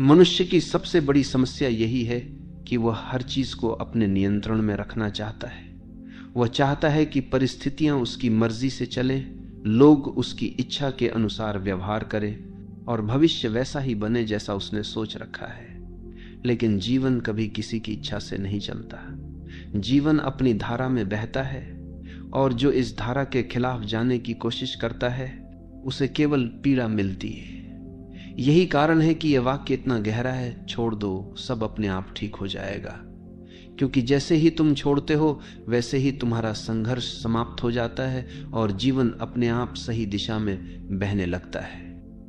मनुष्य की सबसे बड़ी समस्या यही है कि वह हर चीज को अपने नियंत्रण में रखना चाहता है। वह चाहता है कि परिस्थितियां उसकी मर्जी से चले, लोग उसकी इच्छा के अनुसार व्यवहार करें और भविष्य वैसा ही बने जैसा उसने सोच रखा है। लेकिन जीवन कभी किसी की इच्छा से नहीं चलता। जीवन अपनी धारा में बहता है और जो इस धारा के खिलाफ जाने की कोशिश करता है उसे केवल पीड़ा मिलती है। यही कारण है कि यह वाक्य इतना गहरा है, छोड़ दो, सब अपने आप ठीक हो जाएगा। क्योंकि जैसे ही तुम छोड़ते हो वैसे ही तुम्हारा संघर्ष समाप्त हो जाता है और जीवन अपने आप सही दिशा में बहने लगता है।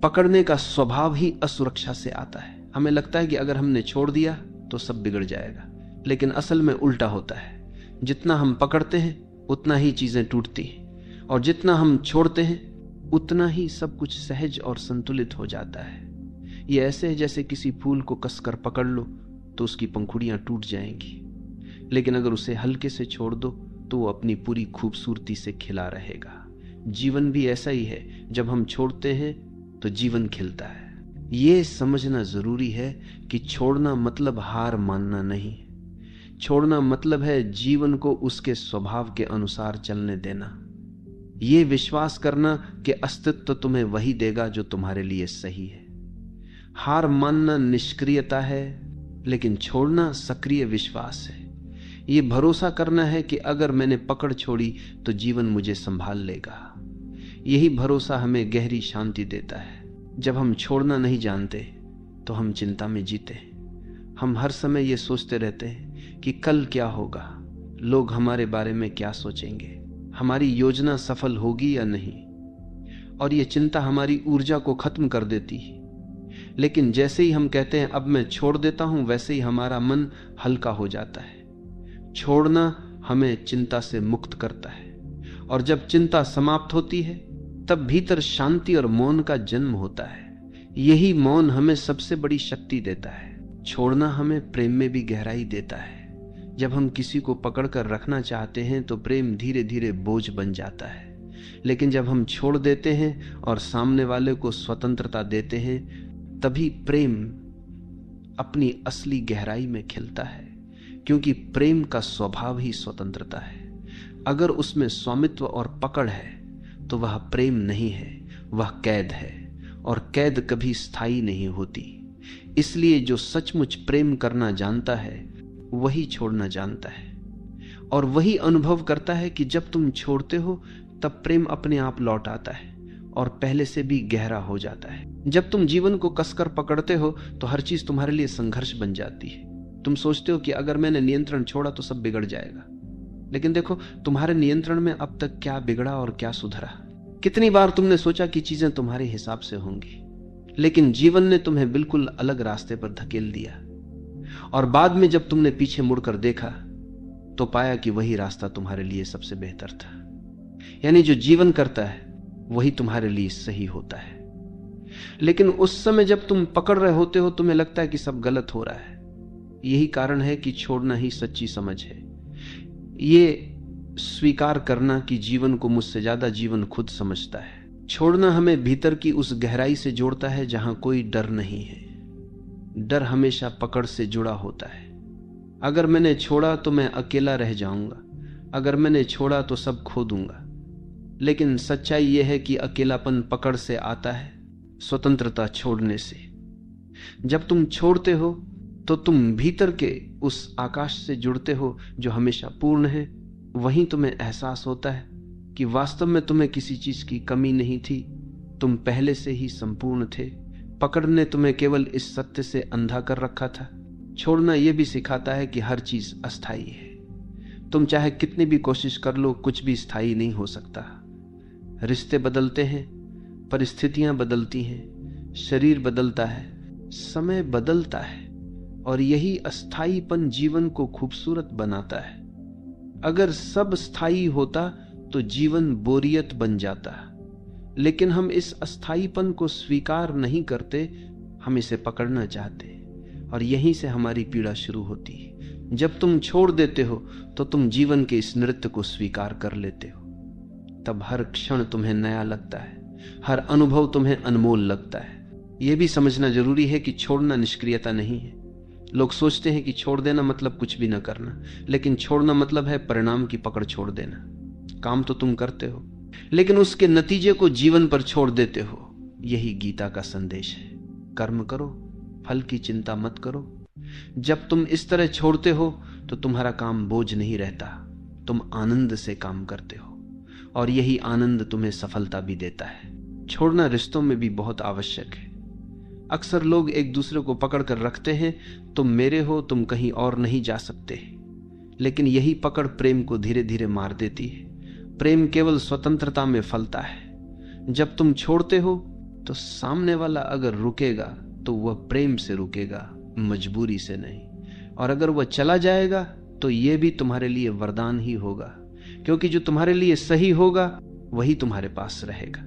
पकड़ने का स्वभाव ही असुरक्षा से आता है। हमें लगता है कि अगर हमने छोड़ दिया तो सब बिगड़ जाएगा, लेकिन असल में उल्टा होता है। जितना हम पकड़ते हैं उतना ही चीजें टूटती हैं, और जितना हम छोड़ते हैं उतना ही सब कुछ सहज और संतुलित हो जाता है। ये ऐसे है जैसे किसी फूल को कसकर पकड़ लो तो उसकी पंखुड़ियां टूट जाएंगी, लेकिन अगर उसे हल्के से छोड़ दो तो वो अपनी पूरी खूबसूरती से खिला रहेगा। जीवन भी ऐसा ही है, जब हम छोड़ते हैं तो जीवन खिलता है। ये समझना जरूरी है कि छोड़ना मतलब हार मानना नहीं। छोड़ना मतलब है जीवन को उसके स्वभाव के अनुसार चलने देना। ये विश्वास करना कि अस्तित्व तुम्हें वही देगा जो तुम्हारे लिए सही है। हार मानना निष्क्रियता है, लेकिन छोड़ना सक्रिय विश्वास है। ये भरोसा करना है कि अगर मैंने पकड़ छोड़ी तो जीवन मुझे संभाल लेगा। यही भरोसा हमें गहरी शांति देता है। जब हम छोड़ना नहीं जानते तो हम चिंता में जीते हैं। हम हर समय ये सोचते रहते हैं कि कल क्या होगा, लोग हमारे बारे में क्या सोचेंगे, हमारी योजना सफल होगी या नहीं, और ये चिंता हमारी ऊर्जा को खत्म कर देती है। लेकिन जैसे ही हम कहते हैं अब मैं छोड़ देता हूं, वैसे ही हमारा मन हल्का हो जाता है। छोड़ना हमें चिंता से मुक्त करता है, और जब चिंता समाप्त होती है तब भीतर शांति और मौन का जन्म होता है। यही मौन हमें सबसे बड़ी शक्ति देता है। छोड़ना हमें प्रेम में भी गहराई देता है। जब हम किसी को पकड़कर रखना चाहते हैं तो प्रेम धीरे धीरे बोझ बन जाता है, लेकिन जब हम छोड़ देते हैं और सामने वाले को स्वतंत्रता देते हैं तभी प्रेम अपनी असली गहराई में खिलता है। क्योंकि प्रेम का स्वभाव ही स्वतंत्रता है। अगर उसमें स्वामित्व और पकड़ है तो वह प्रेम नहीं है, वह कैद है, और कैद कभी स्थायी नहीं होती। इसलिए जो सचमुच प्रेम करना जानता है वही छोड़ना जानता है, और वही अनुभव करता है कि जब तुम छोड़ते हो तब प्रेम अपने आप लौट आता है और पहले से भी गहरा हो जाता है। जब तुम जीवन को कसकर पकड़ते हो तो हर चीज तुम्हारे लिए संघर्ष बन जाती है। तुम सोचते हो कि अगर मैंने नियंत्रण छोड़ा तो सब बिगड़ जाएगा, लेकिन देखो तुम्हारे नियंत्रण में अब तक क्या बिगड़ा और क्या सुधरा। कितनी बार तुमने सोचा कि चीजें तुम्हारे हिसाब से होंगी, लेकिन जीवन ने तुम्हें बिल्कुल अलग रास्ते पर धकेल दिया, और बाद में जब तुमने पीछे मुड़कर देखा तो पाया कि वही रास्ता तुम्हारे लिए सबसे बेहतर था। यानी जो जीवन करता है वही तुम्हारे लिए सही होता है। लेकिन उस समय जब तुम पकड़ रहे होते हो तुम्हें लगता है कि सब गलत हो रहा है। यही कारण है कि छोड़ना ही सच्ची समझ है। ये स्वीकार करना कि जीवन को मुझसे ज्यादा जीवन खुद समझता है। छोड़ना हमें भीतर की उस गहराई से जोड़ता है जहां कोई डर नहीं है। डर हमेशा पकड़ से जुड़ा होता है। अगर मैंने छोड़ा तो मैं अकेला रह जाऊंगा, अगर मैंने छोड़ा तो सब खो दूंगा। लेकिन सच्चाई यह है कि अकेलापन पकड़ से आता है, स्वतंत्रता छोड़ने से। जब तुम छोड़ते हो तो तुम भीतर के उस आकाश से जुड़ते हो जो हमेशा पूर्ण है। वहीं तुम्हें एहसास होता है कि वास्तव में तुम्हें किसी चीज की कमी नहीं थी, तुम पहले से ही संपूर्ण थे। पकड़ ने तुम्हें केवल इस सत्य से अंधा कर रखा था। छोड़ना यह भी सिखाता है कि हर चीज अस्थायी है। तुम चाहे कितनी भी कोशिश कर लो, कुछ भी स्थायी नहीं हो सकता। रिश्ते बदलते हैं, परिस्थितियां बदलती हैं, शरीर बदलता है, समय बदलता है, और यही अस्थायीपन जीवन को खूबसूरत बनाता है। अगर सब स्थायी होता तो जीवन बोरियत बन जाता, लेकिन हम इस अस्थायीपन को स्वीकार नहीं करते, हम इसे पकड़ना चाहते, और यहीं से हमारी पीड़ा शुरू होती है। जब तुम छोड़ देते हो तो तुम जीवन के इस नृत्य को स्वीकार कर लेते हो। तब हर क्षण तुम्हें नया लगता है, हर अनुभव तुम्हें अनमोल लगता है। यह भी समझना जरूरी है कि छोड़ना निष्क्रियता नहीं है। लोग सोचते हैं कि छोड़ देना मतलब कुछ भी ना करना, लेकिन छोड़ना मतलब है परिणाम की पकड़ छोड़ देना। काम तो तुम करते हो, लेकिन उसके नतीजे को जीवन पर छोड़ देते हो। यही गीता का संदेश है। कर्म करो, फल की चिंता मत करो। जब तुम इस तरह छोड़ते हो तो तुम्हारा काम बोझ नहीं रहता, तुम आनंद से काम करते हो, और यही आनंद तुम्हें सफलता भी देता है। छोड़ना रिश्तों में भी बहुत आवश्यक है। अक्सर लोग एक दूसरे को पकड़ कर रखते हैं, तुम मेरे हो, तुम कहीं और नहीं जा सकते। लेकिन यही पकड़ प्रेम को धीरे धीरे मार देती है। प्रेम केवल स्वतंत्रता में फलता है। जब तुम छोड़ते हो तो सामने वाला अगर रुकेगा तो वह प्रेम से रुकेगा, मजबूरी से नहीं। और अगर वह चला जाएगा तो यह भी तुम्हारे लिए वरदान ही होगा, क्योंकि जो तुम्हारे लिए सही होगा वही तुम्हारे पास रहेगा।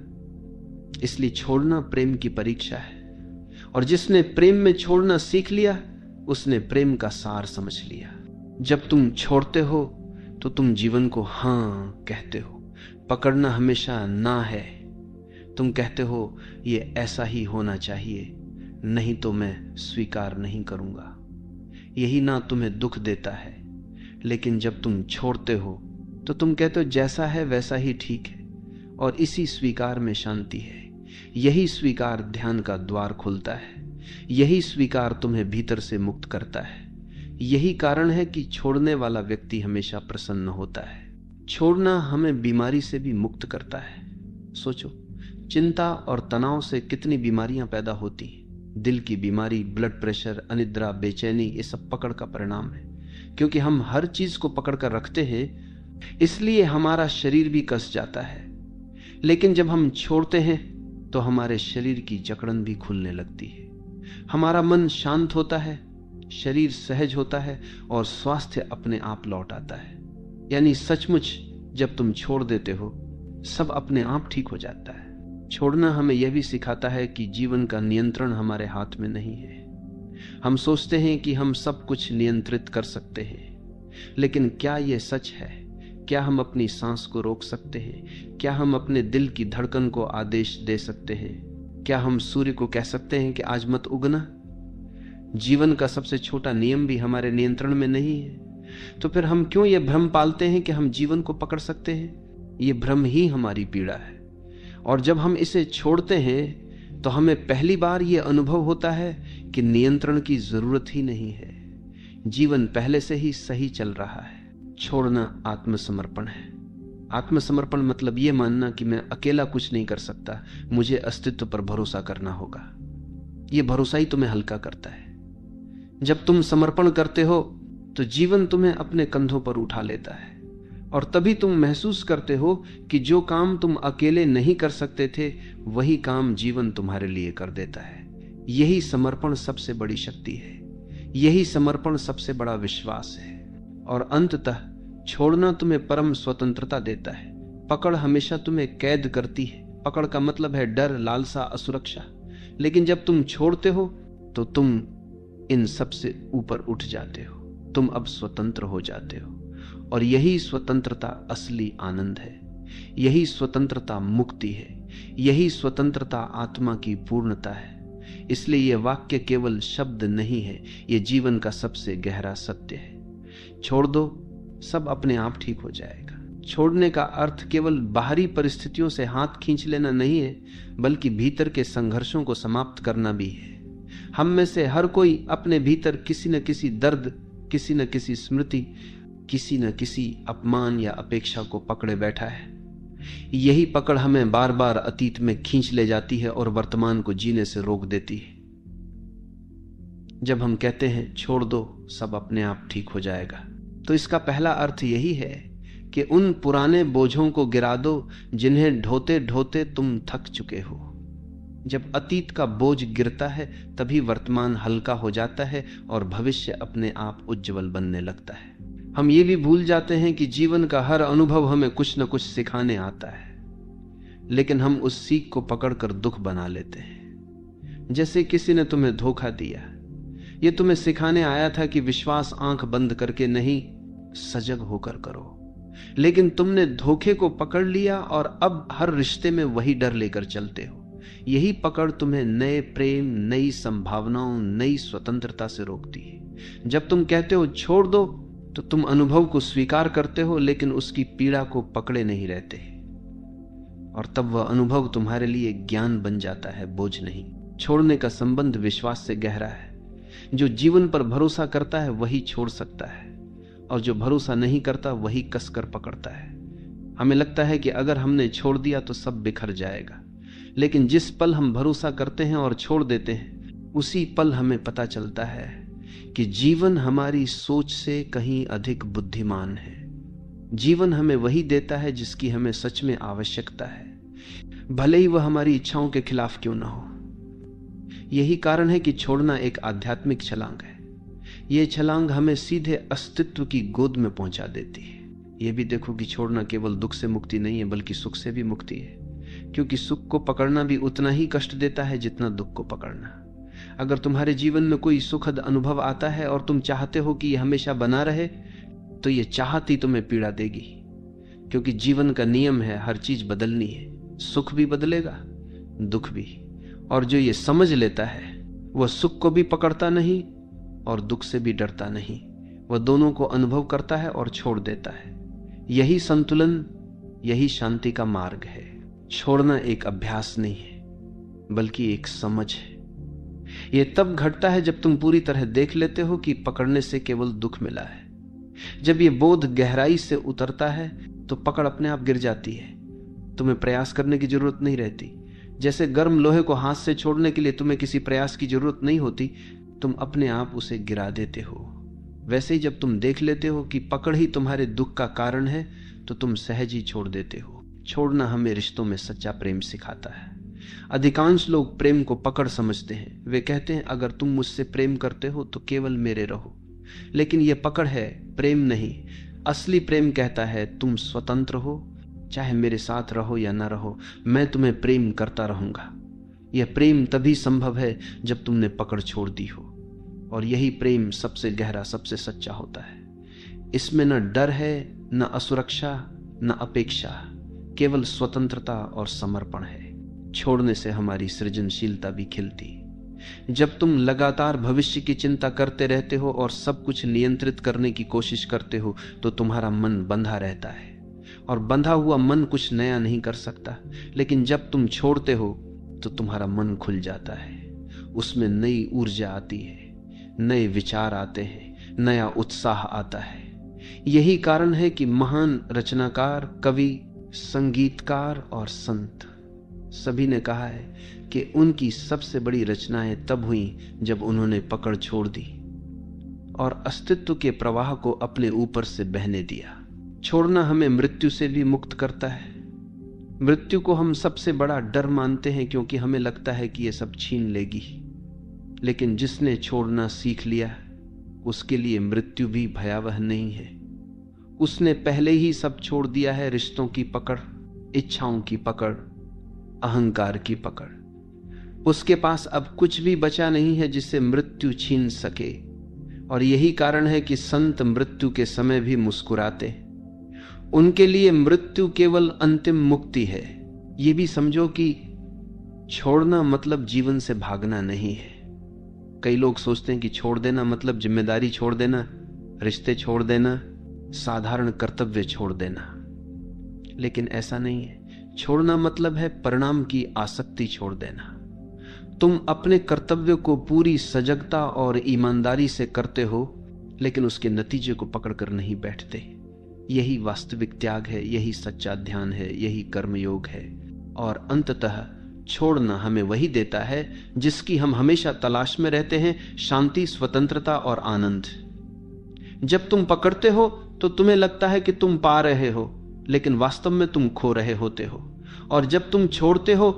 इसलिए छोड़ना प्रेम की परीक्षा है, और जिसने प्रेम में छोड़ना सीख लिया उसने प्रेम का सार समझ लिया। जब तुम छोड़ते हो तो तुम जीवन को हां कहते हो। पकड़ना हमेशा ना है। तुम कहते हो ये ऐसा ही होना चाहिए, नहीं तो मैं स्वीकार नहीं करूंगा। यही ना तुम्हें दुख देता है। लेकिन जब तुम छोड़ते हो तो तुम कहते हो जैसा है वैसा ही ठीक है, और इसी स्वीकार में शांति है। यही स्वीकार ध्यान का द्वार खोलता है। यही स्वीकार तुम्हें भीतर से मुक्त करता है। यही कारण है कि छोड़ने वाला व्यक्ति हमेशा प्रसन्न होता है। छोड़ना हमें बीमारी से भी मुक्त करता है। सोचो, चिंता और तनाव से कितनी बीमारियां पैदा होती हैं। दिल की बीमारी, ब्लड प्रेशर, अनिद्रा, बेचैनी, ये सब पकड़ का परिणाम है। क्योंकि हम हर चीज को पकड़ कर रखते हैं, इसलिए हमारा शरीर भी कस जाता है। लेकिन जब हम छोड़ते हैं तो हमारे शरीर की जकड़न भी खुलने लगती है। हमारा मन शांत होता है, शरीर सहज होता है, और स्वास्थ्य अपने आप लौट आता है। यानी सचमुच जब तुम छोड़ देते हो सब अपने आप ठीक हो जाता है। छोड़ना हमें यह भी सिखाता है कि जीवन का नियंत्रण हमारे हाथ में नहीं है। हम सोचते हैं कि हम सब कुछ नियंत्रित कर सकते हैं, लेकिन क्या यह सच है? क्या हम अपनी सांस को रोक सकते हैं? क्या हम अपने दिल की धड़कन को आदेश दे सकते हैं? क्या हम सूर्य को कह सकते हैं कि आज मत उगना? जीवन का सबसे छोटा नियम भी हमारे नियंत्रण में नहीं है। तो फिर हम क्यों यह भ्रम पालते हैं कि हम जीवन को पकड़ सकते हैं? यह भ्रम ही हमारी पीड़ा है। और जब हम इसे छोड़ते हैं तो हमें पहली बार यह अनुभव होता है कि नियंत्रण की जरूरत ही नहीं है। जीवन पहले से ही सही चल रहा है। छोड़ना आत्मसमर्पण है। आत्मसमर्पण मतलब यह मानना कि मैं अकेला कुछ नहीं कर सकता, मुझे अस्तित्व पर भरोसा करना होगा। यह भरोसा ही तुम्हें हल्का करता है। जब तुम समर्पण करते हो तो जीवन तुम्हें अपने कंधों पर उठा लेता है, और तभी तुम महसूस करते हो कि जो काम तुम अकेले नहीं कर सकते थे वही काम जीवन तुम्हारे लिए कर देता है। यही समर्पण सबसे बड़ी शक्ति है। यही समर्पण सबसे बड़ा विश्वास है। और अंततः छोड़ना तुम्हें परम स्वतंत्रता देता है। पकड़ हमेशा तुम्हें कैद करती है। पकड़ का मतलब है डर, लालसा, असुरक्षा। लेकिन जब तुम छोड़ते हो तो तुम इन सब से ऊपर उठ जाते हो। तुम अब स्वतंत्र हो जाते हो, और यही स्वतंत्रता असली आनंद है। यही स्वतंत्रता मुक्ति है। यही स्वतंत्रता आत्मा की पूर्णता है। इसलिए यह वाक्य केवल शब्द नहीं है, यह जीवन का सबसे गहरा सत्य है। छोड़ दो, सब अपने आप ठीक हो जाएगा। छोड़ने का अर्थ केवल बाहरी परिस्थितियों से हाथ खींच लेना नहीं है, बल्कि भीतर के संघर्षों को समाप्त करना भी है। हम में से हर कोई अपने भीतर किसी न किसी दर्द, किसी न किसी स्मृति, किसी न किसी अपमान या अपेक्षा को पकड़े बैठा है। यही पकड़ हमें बार बार अतीत में खींच ले जाती है और वर्तमान को जीने से रोक देती है। जब हम कहते हैं छोड़ दो, सब अपने आप ठीक हो जाएगा, तो इसका पहला अर्थ यही है कि उन पुराने बोझों को गिरा दो जिन्हें ढोते ढोते तुम थक चुके हो। जब अतीत का बोझ गिरता है तभी वर्तमान हल्का हो जाता है और भविष्य अपने आप उज्जवल बनने लगता है। हम ये भी भूल जाते हैं कि जीवन का हर अनुभव हमें कुछ न कुछ सिखाने आता है, लेकिन हम उस सीख को पकड़कर दुख बना लेते हैं। जैसे किसी ने तुम्हें धोखा दिया, ये तुम्हें सिखाने आया था कि विश्वास आंख बंद करके नहीं, सजग होकर करो। लेकिन तुमने धोखे को पकड़ लिया और अब हर रिश्ते में वही डर लेकर चलते हो। यही पकड़ तुम्हें नए प्रेम, नई संभावनाओं, नई स्वतंत्रता से रोकती है। जब तुम कहते हो छोड़ दो, तो तुम अनुभव को स्वीकार करते हो, लेकिन उसकी पीड़ा को पकड़े नहीं रहते, और तब वह अनुभव तुम्हारे लिए ज्ञान बन जाता है, बोझ नहीं। छोड़ने का संबंध विश्वास से गहरा है। जो जीवन पर भरोसा करता है वही छोड़ सकता है, और जो भरोसा नहीं करता वही कसकर पकड़ता है। हमें लगता है कि अगर हमने छोड़ दिया तो सब बिखर जाएगा, लेकिन जिस पल हम भरोसा करते हैं और छोड़ देते हैं, उसी पल हमें पता चलता है कि जीवन हमारी सोच से कहीं अधिक बुद्धिमान है। जीवन हमें वही देता है जिसकी हमें सच में आवश्यकता है, भले ही वह हमारी इच्छाओं के खिलाफ क्यों ना हो। यही कारण है कि छोड़ना एक आध्यात्मिक छलांग है। यह छलांग हमें सीधे अस्तित्व की गोद में पहुंचा देती है। यह भी देखो कि छोड़ना केवल दुख से मुक्ति नहीं है, बल्कि सुख से भी मुक्ति है, क्योंकि सुख को पकड़ना भी उतना ही कष्ट देता है जितना दुख को पकड़ना। अगर तुम्हारे जीवन में कोई सुखद अनुभव आता है और तुम चाहते हो कि यह हमेशा बना रहे, तो यह चाहत ही तुम्हें पीड़ा देगी, क्योंकि जीवन का नियम है हर चीज बदलनी है। सुख भी बदलेगा, दुख भी। और जो ये समझ लेता है वह सुख को भी पकड़ता नहीं और दुख से भी डरता नहीं। वह दोनों को अनुभव करता है और छोड़ देता है। यही संतुलन, यही शांति का मार्ग है। छोड़ना एक अभ्यास नहीं है, बल्कि एक समझ है। यह तब घटता है जब तुम पूरी तरह देख लेते हो कि पकड़ने से केवल दुख मिला है। जब यह बोध गहराई से उतरता है तो पकड़ अपने आप गिर जाती है। तुम्हें प्रयास करने की जरूरत नहीं रहती। जैसे गर्म लोहे को हाथ से छोड़ने के लिए तुम्हें किसी प्रयास की जरूरत नहीं होती, तुम अपने आप उसे गिरा देते हो। वैसे ही जब तुम देख लेते हो कि पकड़ ही तुम्हारे दुख का कारण है, तो तुम सहज ही छोड़ देते हो। छोड़ना हमें रिश्तों में सच्चा प्रेम सिखाता है। अधिकांश लोग प्रेम को पकड़ समझते हैं। वे कहते हैं अगर तुम मुझसे प्रेम करते हो तो केवल मेरे रहो, लेकिन यह पकड़ है, प्रेम नहीं। असली प्रेम कहता है तुम स्वतंत्र हो, चाहे मेरे साथ रहो या ना रहो, मैं तुम्हें प्रेम करता रहूंगा। यह प्रेम तभी संभव है जब तुमने पकड़ छोड़ दी हो, और यही प्रेम सबसे गहरा, सबसे सच्चा होता है। इसमें न डर है, न असुरक्षा, न अपेक्षा, केवल स्वतंत्रता और समर्पण है। छोड़ने से हमारी सृजनशीलता भी खिलती। जब तुम लगातार भविष्य की चिंता करते रहते हो और सब कुछ नियंत्रित करने की कोशिश करते हो, तो तुम्हारा मन बंधा रहता है, और बंधा हुआ मन कुछ नया नहीं कर सकता। लेकिन जब तुम छोड़ते हो तो तुम्हारा मन खुल जाता है, उसमें नई ऊर्जा आती है, नए विचार आते हैं, नया उत्साह आता है। यही कारण है कि महान रचनाकार, कवि, संगीतकार और संत सभी ने कहा है कि उनकी सबसे बड़ी रचनाएं तब हुई जब उन्होंने पकड़ छोड़ दी और अस्तित्व के प्रवाह को अपने ऊपर से बहने दिया। छोड़ना हमें मृत्यु से भी मुक्त करता है। मृत्यु को हम सबसे बड़ा डर मानते हैं, क्योंकि हमें लगता है कि यह सब छीन लेगी। लेकिन जिसने छोड़ना सीख लिया, उसके लिए मृत्यु भी भयावह नहीं है। उसने पहले ही सब छोड़ दिया है, रिश्तों की पकड़, इच्छाओं की पकड़, अहंकार की पकड़। उसके पास अब कुछ भी बचा नहीं है जिसे मृत्यु छीन सके। और यही कारण है कि संत मृत्यु के समय भी मुस्कुराते। उनके लिए मृत्यु केवल अंतिम मुक्ति है। यह भी समझो कि छोड़ना मतलब जीवन से भागना नहीं है। कई लोग सोचते हैं कि छोड़ देना मतलब जिम्मेदारी छोड़ देना, रिश्ते छोड़ देना, साधारण कर्तव्य छोड़ देना, लेकिन ऐसा नहीं है। छोड़ना मतलब है परिणाम की आसक्ति छोड़ देना। तुम अपने कर्तव्य को पूरी सजगता और ईमानदारी से करते हो, लेकिन उसके नतीजे को पकड़कर नहीं बैठते। यही वास्तविक त्याग है, यही सच्चा ध्यान है, यही कर्मयोग है। और अंततः छोड़ना हमें वही देता है जिसकी हम हमेशा तलाश में रहते हैं, शांति, स्वतंत्रता और आनंद। जब तुम पकड़ते हो तो तुम्हें लगता है कि तुम पा रहे हो, लेकिन वास्तव में तुम खो रहे होते हो। और जब तुम छोड़ते हो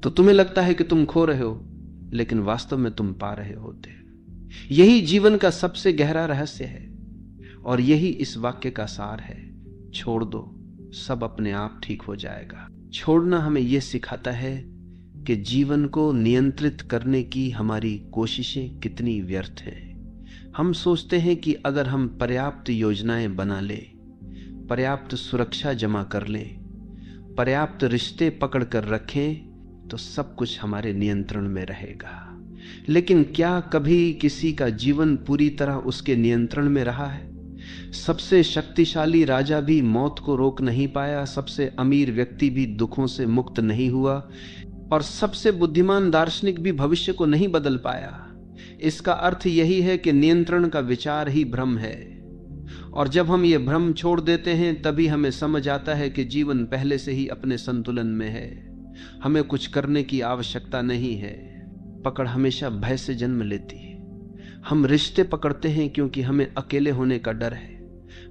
तो तुम्हें लगता है कि तुम खो रहे हो, लेकिन वास्तव में तुम पा रहे होते हो। यही जीवन का सबसे गहरा रहस्य है, और यही इस वाक्य का सार है। छोड़ दो, सब अपने आप ठीक हो जाएगा। छोड़ना हमें यह सिखाता है कि जीवन को नियंत्रित करने की हमारी कोशिशें कितनी व्यर्थ हैं। हम सोचते हैं कि अगर हम पर्याप्त योजनाएं बना लें, पर्याप्त सुरक्षा जमा कर लें, पर्याप्त रिश्ते पकड़ कर रखें, तो सब कुछ हमारे नियंत्रण में रहेगा। लेकिन क्या कभी किसी का जीवन पूरी तरह उसके नियंत्रण में रहा है? सबसे शक्तिशाली राजा भी मौत को रोक नहीं पाया, सबसे अमीर व्यक्ति भी दुखों से मुक्त नहीं हुआ, और सबसे बुद्धिमान दार्शनिक भी भविष्य को नहीं बदल पाया। इसका अर्थ यही है कि नियंत्रण का विचार ही भ्रम है, और जब हम ये भ्रम छोड़ देते हैं तभी हमें समझ आता है कि जीवन पहले से ही अपने संतुलन में है। हमें कुछ करने की आवश्यकता नहीं है। पकड़ हमेशा भय से जन्म लेती है। हम रिश्ते पकड़ते हैं क्योंकि हमें अकेले होने का डर है।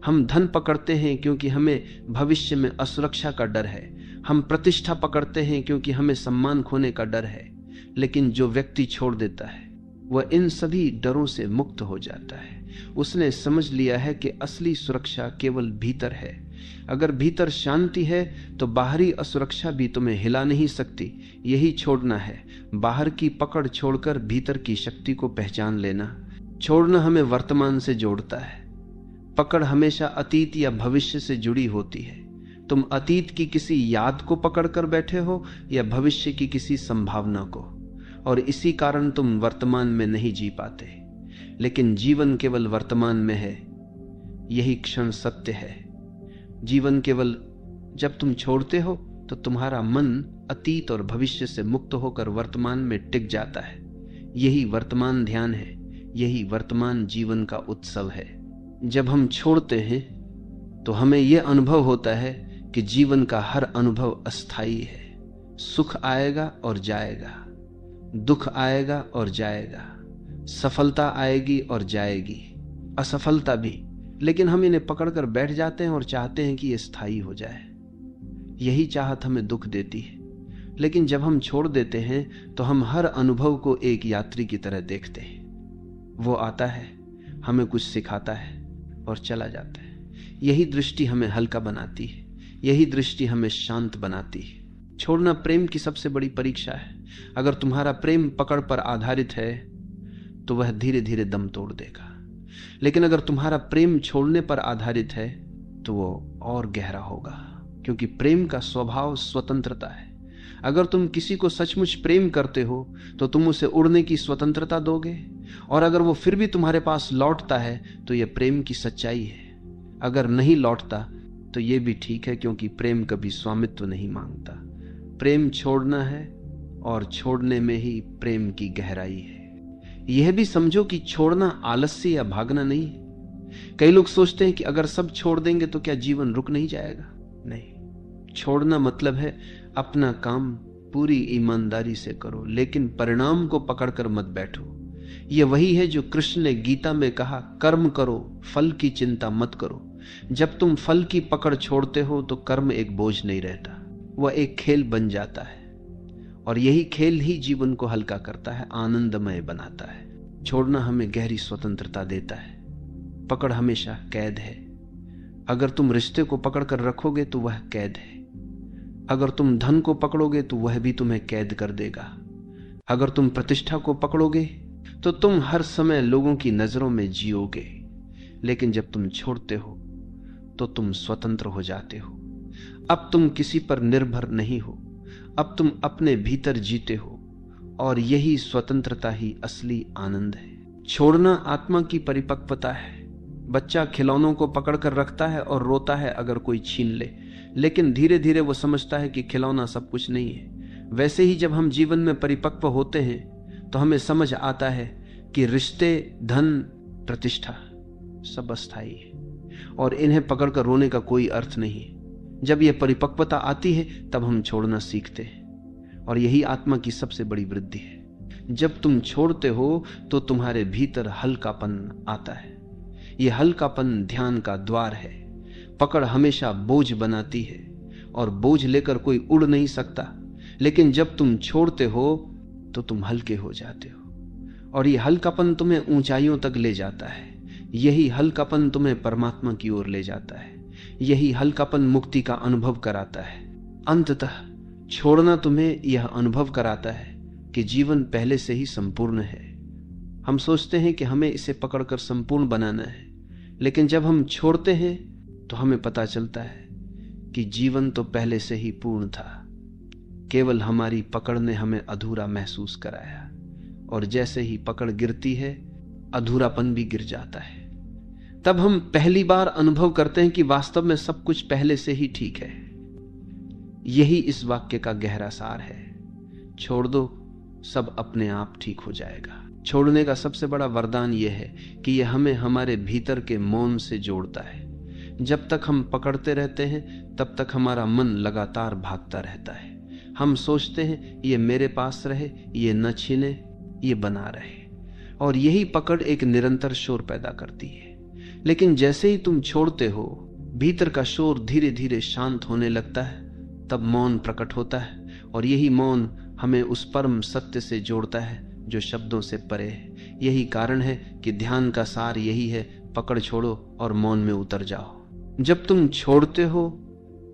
हम धन पकड़ते हैं क्योंकि हमें भविष्य में असुरक्षा का डर है। हम प्रतिष्ठा पकड़ते हैं क्योंकि हमें सम्मान खोने का डर है। लेकिन जो व्यक्ति छोड़ देता है वह इन सभी डरों से मुक्त हो जाता है। उसने समझ लिया है कि असली सुरक्षा केवल भीतर है। अगर भीतर शांति है तो बाहरी असुरक्षा भी तुम्हें हिला नहीं सकती। यही छोड़ना है, बाहर की पकड़ छोड़कर भीतर की शक्ति को पहचान लेना। छोड़ना हमें वर्तमान से जोड़ता है। पकड़ हमेशा अतीत या भविष्य से जुड़ी होती है। तुम अतीत की किसी याद को पकड़कर बैठे हो या भविष्य की किसी संभावना को, और इसी कारण तुम वर्तमान में नहीं जी पाते। लेकिन जीवन केवल वर्तमान में है, यही क्षण सत्य है। जीवन केवल जब तुम छोड़ते हो तो तुम्हारा मन अतीत और भविष्य से मुक्त होकर वर्तमान में टिक जाता है। यही वर्तमान ध्यान है, यही वर्तमान जीवन का उत्सव है। जब हम छोड़ते हैं तो हमें यह अनुभव होता है कि जीवन का हर अनुभव अस्थायी है। सुख आएगा और जाएगा, दुख आएगा और जाएगा, सफलता आएगी और जाएगी, असफलता भी। लेकिन हम इन्हें पकड़कर बैठ जाते हैं और चाहते हैं कि ये स्थायी हो जाए। यही चाहत हमें दुख देती है। लेकिन जब हम छोड़ देते हैं तो हम हर अनुभव को एक यात्री की तरह देखते हैं। वो आता है, हमें कुछ सिखाता है और चला जाता है। यही दृष्टि हमें हल्का बनाती है, यही दृष्टि हमें शांत बनाती है। छोड़ना प्रेम की सबसे बड़ी परीक्षा है। अगर तुम्हारा प्रेम पकड़ पर आधारित है तो वह धीरे धीरे दम तोड़ देगा। लेकिन अगर तुम्हारा प्रेम छोड़ने पर आधारित है तो वो और गहरा होगा, क्योंकि प्रेम का स्वभाव स्वतंत्रता है। अगर तुम किसी को सचमुच प्रेम करते हो तो तुम उसे उड़ने की स्वतंत्रता दोगे, और अगर वो फिर भी तुम्हारे पास लौटता है तो यह प्रेम की सच्चाई है। अगर नहीं लौटता तो यह भी ठीक है, क्योंकि प्रेम कभी स्वामित्व नहीं मांगता। प्रेम छोड़ना है, और छोड़ने में ही प्रेम की गहराई है। यह भी समझो कि छोड़ना आलस्य या भागना नहीं है। कई लोग सोचते हैं कि अगर सब छोड़ देंगे तो क्या जीवन रुक नहीं जाएगा। नहीं, छोड़ना मतलब है अपना काम पूरी ईमानदारी से करो, लेकिन परिणाम को पकड़कर मत बैठो। यह वही है जो कृष्ण ने गीता में कहा, कर्म करो, फल की चिंता मत करो। जब तुम फल की पकड़ छोड़ते हो तो कर्म एक बोझ नहीं रहता, वह एक खेल बन जाता है। और यही खेल ही जीवन को हल्का करता है, आनंदमय बनाता है। छोड़ना हमें गहरी स्वतंत्रता देता है। पकड़ हमेशा कैद है। अगर तुम रिश्ते को पकड़कर रखोगे तो वह कैद है। अगर तुम धन को पकड़ोगे तो वह भी तुम्हें कैद कर देगा। अगर तुम प्रतिष्ठा को पकड़ोगे तो तुम हर समय लोगों की नजरों में जियोगे। लेकिन जब तुम छोड़ते हो तो तुम स्वतंत्र हो जाते हो। अब तुम किसी पर निर्भर नहीं हो, अब तुम अपने भीतर जीते हो, और यही स्वतंत्रता ही असली आनंद है। छोड़ना आत्मा की परिपक्वता है। बच्चा खिलौनों को पकड़कर रखता है और रोता है अगर कोई छीन ले, लेकिन धीरे धीरे वो समझता है कि खिलौना सब कुछ नहीं है। वैसे ही जब हम जीवन में परिपक्व होते हैं तो हमें समझ आता है कि रिश्ते, धन, प्रतिष्ठा सब अस्थायी है, और इन्हें पकड़कर रोने का कोई अर्थ नहीं है। जब यह परिपक्वता आती है तब हम छोड़ना सीखते हैं, और यही आत्मा की सबसे बड़ी वृद्धि है। जब तुम छोड़ते हो तो तुम्हारे भीतर हल्कापन आता है। यह हल्कापन ध्यान का द्वार है। पकड़ हमेशा बोझ बनाती है, और बोझ लेकर कोई उड़ नहीं सकता। लेकिन जब तुम छोड़ते हो तो तुम हल्के हो जाते हो, और यह हल्कापन तुम्हें ऊंचाइयों तक ले जाता है। यही हल्कापन तुम्हें परमात्मा की ओर ले जाता है। यही हल्कापन मुक्ति का अनुभव कराता है। अंततः छोड़ना तुम्हें यह अनुभव कराता है कि जीवन पहले से ही संपूर्ण है। हम सोचते हैं कि हमें इसे पकड़कर संपूर्ण बनाना है, लेकिन जब हम छोड़ते हैं तो हमें पता चलता है कि जीवन तो पहले से ही पूर्ण था। केवल हमारी पकड़ ने हमें अधूरा महसूस कराया, और जैसे ही पकड़ गिरती है अधूरापन भी गिर जाता है। तब हम पहली बार अनुभव करते हैं कि वास्तव में सब कुछ पहले से ही ठीक है। यही इस वाक्य का गहरा सार है। छोड़ दो, सब अपने आप ठीक हो जाएगा। छोड़ने का सबसे बड़ा वरदान यह है कि यह हमें हमारे भीतर के मौन से जोड़ता है। जब तक हम पकड़ते रहते हैं तब तक हमारा मन लगातार भागता रहता है। हम सोचते हैं ये मेरे पास रहे, ये न छीने, ये बना रहे, और यही पकड़ एक निरंतर शोर पैदा करती है। लेकिन जैसे ही तुम छोड़ते हो, भीतर का शोर धीरे धीरे शांत होने लगता है। तब मौन प्रकट होता है, और यही मौन हमें उस परम सत्य से जोड़ता है जो शब्दों से परे है। यही कारण है कि ध्यान का सार यही है, पकड़ छोड़ो और मौन में उतर जाओ। जब तुम छोड़ते हो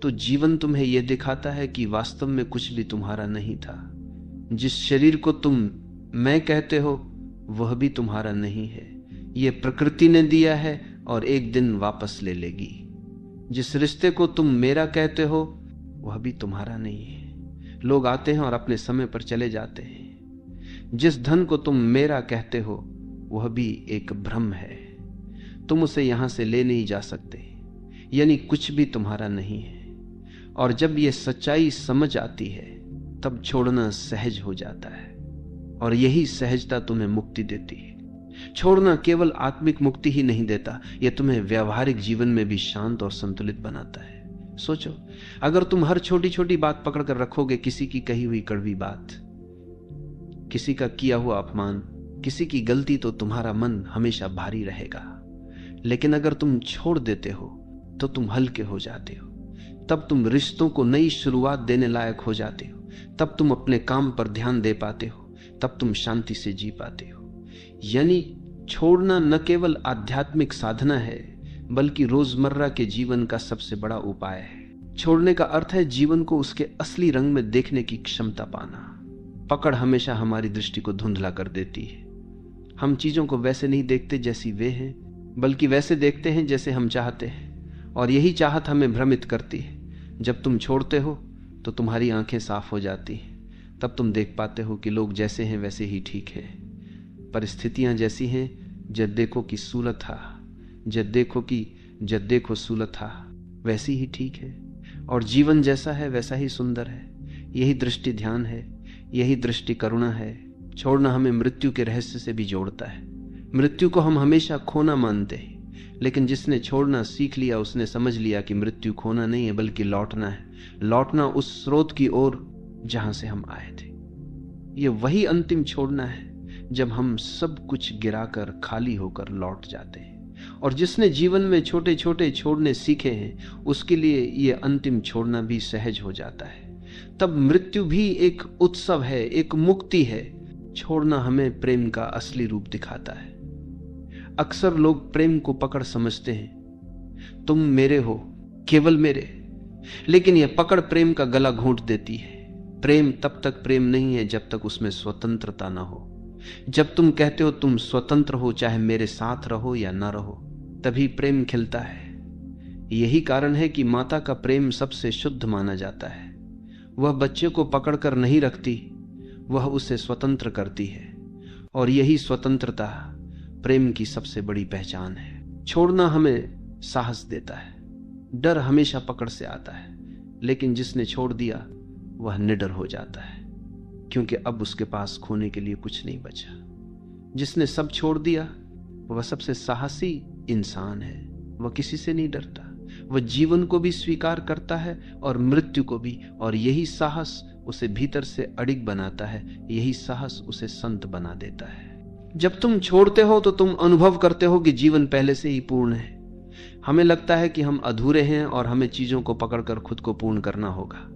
तो जीवन तुम्हें यह दिखाता है कि वास्तव में कुछ भी तुम्हारा नहीं था। जिस शरीर को तुम मैं कहते हो वह भी तुम्हारा नहीं है, यह प्रकृति ने दिया है और एक दिन वापस ले लेगी। जिस रिश्ते को तुम मेरा कहते हो वह भी तुम्हारा नहीं है, लोग आते हैं और अपने समय पर चले जाते हैं। जिस धन को तुम मेरा कहते हो वह भी एक भ्रम है, तुम उसे यहां से ले नहीं जा सकते, यानी कुछ भी तुम्हारा नहीं है। और जब यह सच्चाई समझ आती है तब छोड़ना सहज हो जाता है, और यही सहजता तुम्हें मुक्ति देती है। छोड़ना केवल आत्मिक मुक्ति ही नहीं देता, यह तुम्हें व्यावहारिक जीवन में भी शांत और संतुलित बनाता है। सोचो, अगर तुम हर छोटी छोटी बात पकड़ कर रखोगे, किसी की कही हुई कड़वी बात, किसी का किया हुआ अपमान, किसी की गलती, तो तुम्हारा मन हमेशा भारी रहेगा। लेकिन अगर तुम छोड़ देते हो तो तुम हल्के हो जाते हो। तब तुम रिश्तों को नई शुरुआत देने लायक हो जाते हो, तब तुम अपने काम पर ध्यान दे पाते हो, तब तुम शांति से जी पाते हो। यानी छोड़ना न केवल आध्यात्मिक साधना है बल्कि रोजमर्रा के जीवन का सबसे बड़ा उपाय है। छोड़ने का अर्थ है जीवन को उसके असली रंग में देखने की क्षमता पाना। पकड़ हमेशा हमारी दृष्टि को धुंधला कर देती है। हम चीजों को वैसे नहीं देखते जैसी वे हैं, बल्कि वैसे देखते हैं जैसे हम चाहते हैं, और यही चाहत हमें भ्रमित करती है। जब तुम छोड़ते हो तो तुम्हारी आंखें साफ हो जाती हैं। तब तुम देख पाते हो कि लोग जैसे हैं वैसे ही ठीक है, परिस्थितियां जैसी हैं, जद देखो कि सूलत था, जद देखो सूलत था, वैसी ही ठीक है, और जीवन जैसा है वैसा ही सुंदर है। यही दृष्टि ध्यान है, यही दृष्टि करुणा है। छोड़ना हमें मृत्यु के रहस्य से भी जोड़ता है। मृत्यु को हम हमेशा खोना मानते हैं, लेकिन जिसने छोड़ना सीख लिया उसने समझ लिया कि मृत्यु खोना नहीं है बल्कि लौटना है। लौटना उस स्रोत की ओर जहां से हम आए थे। ये वही अंतिम छोड़ना है जब हम सब कुछ गिराकर खाली होकर लौट जाते हैं। और जिसने जीवन में छोटे छोटे छोड़ने सीखे हैं उसके लिए ये अंतिम छोड़ना भी सहज हो जाता है। तब मृत्यु भी एक उत्सव है, एक मुक्ति है। छोड़ना हमें प्रेम का असली रूप दिखाता है। अक्सर लोग प्रेम को पकड़ समझते हैं, तुम मेरे हो, केवल मेरे, लेकिन यह पकड़ प्रेम का गला घोंट देती है। प्रेम तब तक प्रेम नहीं है जब तक उसमें स्वतंत्रता ना हो। जब तुम कहते हो तुम स्वतंत्र हो, चाहे मेरे साथ रहो या ना रहो, तभी प्रेम खिलता है। यही कारण है कि माता का प्रेम सबसे शुद्ध माना जाता है। वह बच्चे को पकड़कर नहीं रखती, वह उसे स्वतंत्र करती है, और यही स्वतंत्रता प्रेम की सबसे बड़ी पहचान है। छोड़ना हमें साहस देता है। डर हमेशा पकड़ से आता है, लेकिन जिसने छोड़ दिया वह निडर हो जाता है, क्योंकि अब उसके पास खोने के लिए कुछ नहीं बचा। जिसने सब छोड़ दिया वह सबसे साहसी इंसान है। वह किसी से नहीं डरता, वह जीवन को भी स्वीकार करता है और मृत्यु को भी, और यही साहस उसे भीतर से अडिग बनाता है। यही साहस उसे संत बना देता है। जब तुम छोड़ते हो तो तुम अनुभव करते हो कि जीवन पहले से ही पूर्ण है। हमें लगता है कि हम अधूरे हैं और हमें चीजों को पकड़कर खुद को पूर्ण करना होगा,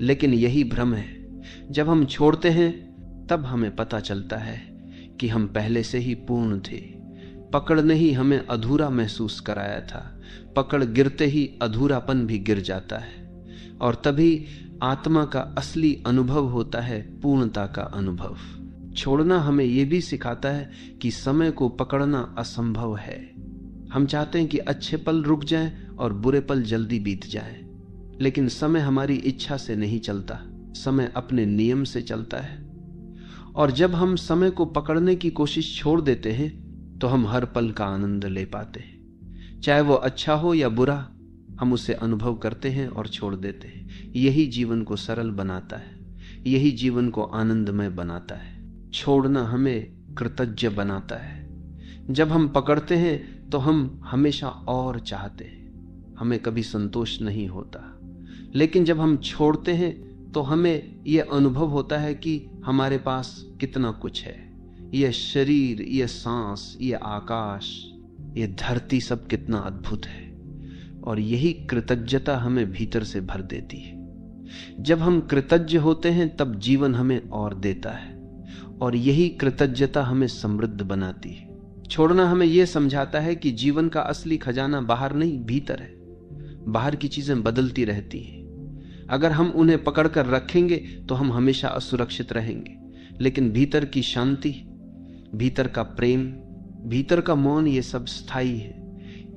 लेकिन यही भ्रम है। जब हम छोड़ते हैं तब हमें पता चलता है कि हम पहले से ही पूर्ण थे। पकड़ ने ही हमें अधूरा महसूस कराया था। पकड़ गिरते ही अधूरापन भी गिर जाता है, और तभी आत्मा का असली अनुभव होता है, पूर्णता का अनुभव। छोड़ना हमें यह भी सिखाता है कि समय को पकड़ना असंभव है। हम चाहते हैं कि अच्छे पल रुक जाएं और बुरे पल जल्दी बीत जाएं, लेकिन समय हमारी इच्छा से नहीं चलता। समय अपने नियम से चलता है, और जब हम समय को पकड़ने की कोशिश छोड़ देते हैं तो हम हर पल का आनंद ले पाते हैं। चाहे वो अच्छा हो या बुरा, हम उसे अनुभव करते हैं और छोड़ देते हैं। यही जीवन को सरल बनाता है, यही जीवन को आनंदमय बनाता है। छोड़ना हमें कृतज्ञ बनाता है। जब हम पकड़ते हैं तो हम हमेशा और चाहते हैं, हमें कभी संतोष नहीं होता। लेकिन जब हम छोड़ते हैं तो हमें यह अनुभव होता है कि हमारे पास कितना कुछ है। यह शरीर, यह सांस, यह आकाश, यह धरती, सब कितना अद्भुत है। और यही कृतज्ञता हमें भीतर से भर देती है। जब हम कृतज्ञ होते हैं तब जीवन हमें और देता है, और यही कृतज्ञता हमें समृद्ध बनाती है। छोड़ना हमें यह समझाता है कि जीवन का असली खजाना बाहर नहीं, भीतर है। बाहर की चीजें बदलती रहती हैं। अगर हम उन्हें पकड़कर रखेंगे तो हम हमेशा असुरक्षित रहेंगे। लेकिन भीतर की शांति, भीतर का प्रेम, भीतर का मौन, ये सब स्थायी है।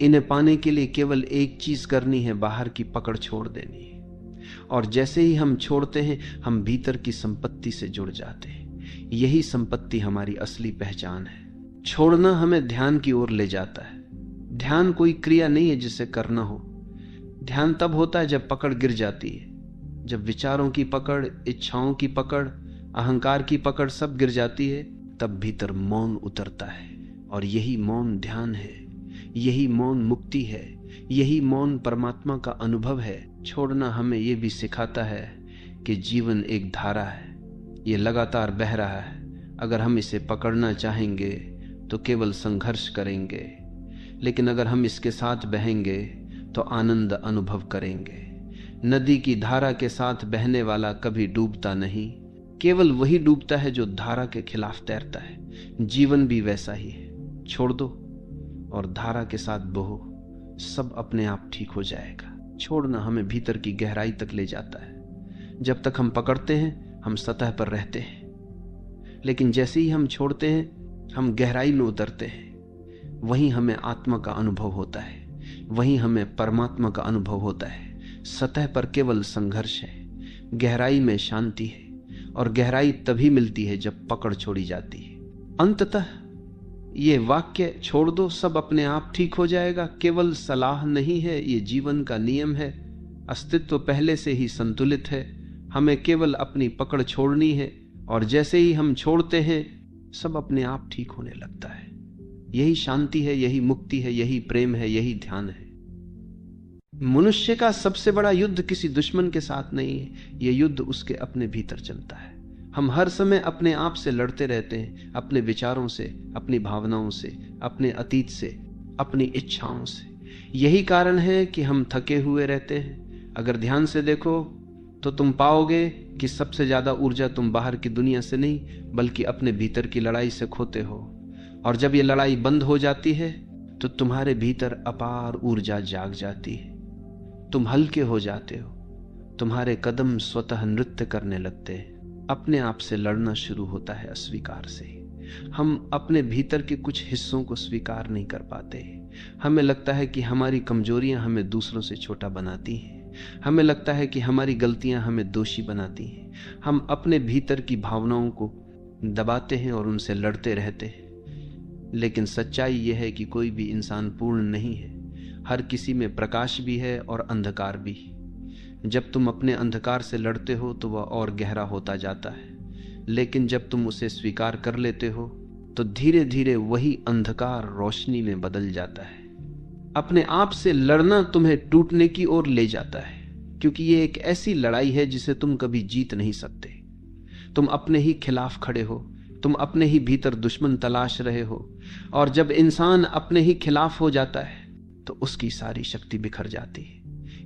इन्हें पाने के लिए केवल एक चीज करनी है, बाहर की पकड़ छोड़ देनी है। और जैसे ही हम छोड़ते हैं, हम भीतर की संपत्ति से जुड़ जाते हैं। यही संपत्ति हमारी असली पहचान है। छोड़ना हमें ध्यान की ओर ले जाता है। ध्यान कोई क्रिया नहीं है जिसे करना हो। ध्यान तब होता है जब पकड़ गिर जाती है, जब विचारों की पकड़, इच्छाओं की पकड़, अहंकार की पकड़ सब गिर जाती है, तब भीतर मौन उतरता है। और यही मौन ध्यान है, यही मौन मुक्ति है, यही मौन परमात्मा का अनुभव है। छोड़ना हमें यह भी सिखाता है कि जीवन एक धारा है, ये लगातार बह रहा है। अगर हम इसे पकड़ना चाहेंगे तो केवल संघर्ष करेंगे, लेकिन अगर हम इसके साथ बहेंगे तो आनंद अनुभव करेंगे। नदी की धारा के साथ बहने वाला कभी डूबता नहीं, केवल वही डूबता है जो धारा के खिलाफ तैरता है। जीवन भी वैसा ही है। छोड़ दो और धारा के साथ बहो, सब अपने आप ठीक हो जाएगा। छोड़ना हमें भीतर की गहराई तक ले जाता है। जब तक हम पकड़ते हैं हम सतह पर रहते हैं, लेकिन जैसे ही हम छोड़ते हैं हम गहराई में उतरते हैं। वहीं हमें आत्मा का अनुभव होता है, वहीं हमें परमात्मा का अनुभव होता है। सतह पर केवल संघर्ष है, गहराई में शांति है। और गहराई तभी मिलती है जब पकड़ छोड़ी जाती है। अंततः ये वाक्य, छोड़ दो सब अपने आप ठीक हो जाएगा, केवल सलाह नहीं है, ये जीवन का नियम है। अस्तित्व पहले से ही संतुलित है, हमें केवल अपनी पकड़ छोड़नी है। और जैसे ही हम छोड़ते हैं सब अपने आप ठीक होने लगता है। यही शांति है, यही मुक्ति है, यही प्रेम है, यही ध्यान है। मनुष्य का सबसे बड़ा युद्ध किसी दुश्मन के साथ नहीं है, यह युद्ध उसके अपने भीतर चलता है। हम हर समय अपने आप से लड़ते रहते हैं, अपने विचारों से, अपनी भावनाओं से, अपने अतीत से, अपनी इच्छाओं से। यही कारण है कि हम थके हुए रहते हैं। अगर ध्यान से देखो तो तुम पाओगे कि सबसे ज्यादा ऊर्जा तुम बाहर की दुनिया से नहीं बल्कि अपने भीतर की लड़ाई से खोते हो। और जब ये लड़ाई बंद हो जाती है तो तुम्हारे भीतर अपार ऊर्जा जाग जाती है। तुम हल्के हो जाते हो, तुम्हारे कदम स्वतः नृत्य करने लगते हैं। अपने आप से लड़ना शुरू होता है अस्वीकार से। हम अपने भीतर के कुछ हिस्सों को स्वीकार नहीं कर पाते। हमें लगता है कि हमारी कमजोरियां हमें दूसरों से छोटा बनाती हैं। हमें लगता है कि हमारी गलतियां हमें दोषी बनाती हैं। हम अपने भीतर की भावनाओं को दबाते हैं और उनसे लड़ते रहते हैं। लेकिन सच्चाई यह है कि कोई भी इंसान पूर्ण नहीं है। हर किसी में प्रकाश भी है और अंधकार भी। जब तुम अपने अंधकार से लड़ते हो तो वह और गहरा होता जाता है, लेकिन जब तुम उसे स्वीकार कर लेते हो तो धीरे धीरे वही अंधकार रोशनी में बदल जाता है। अपने आप से लड़ना तुम्हें टूटने की ओर ले जाता है, क्योंकि ये एक ऐसी लड़ाई है जिसे तुम कभी जीत नहीं सकते। तुम अपने ही खिलाफ खड़े हो, तुम अपने ही भीतर दुश्मन तलाश रहे हो। और जब इंसान अपने ही खिलाफ हो जाता है तो उसकी सारी शक्ति बिखर जाती है।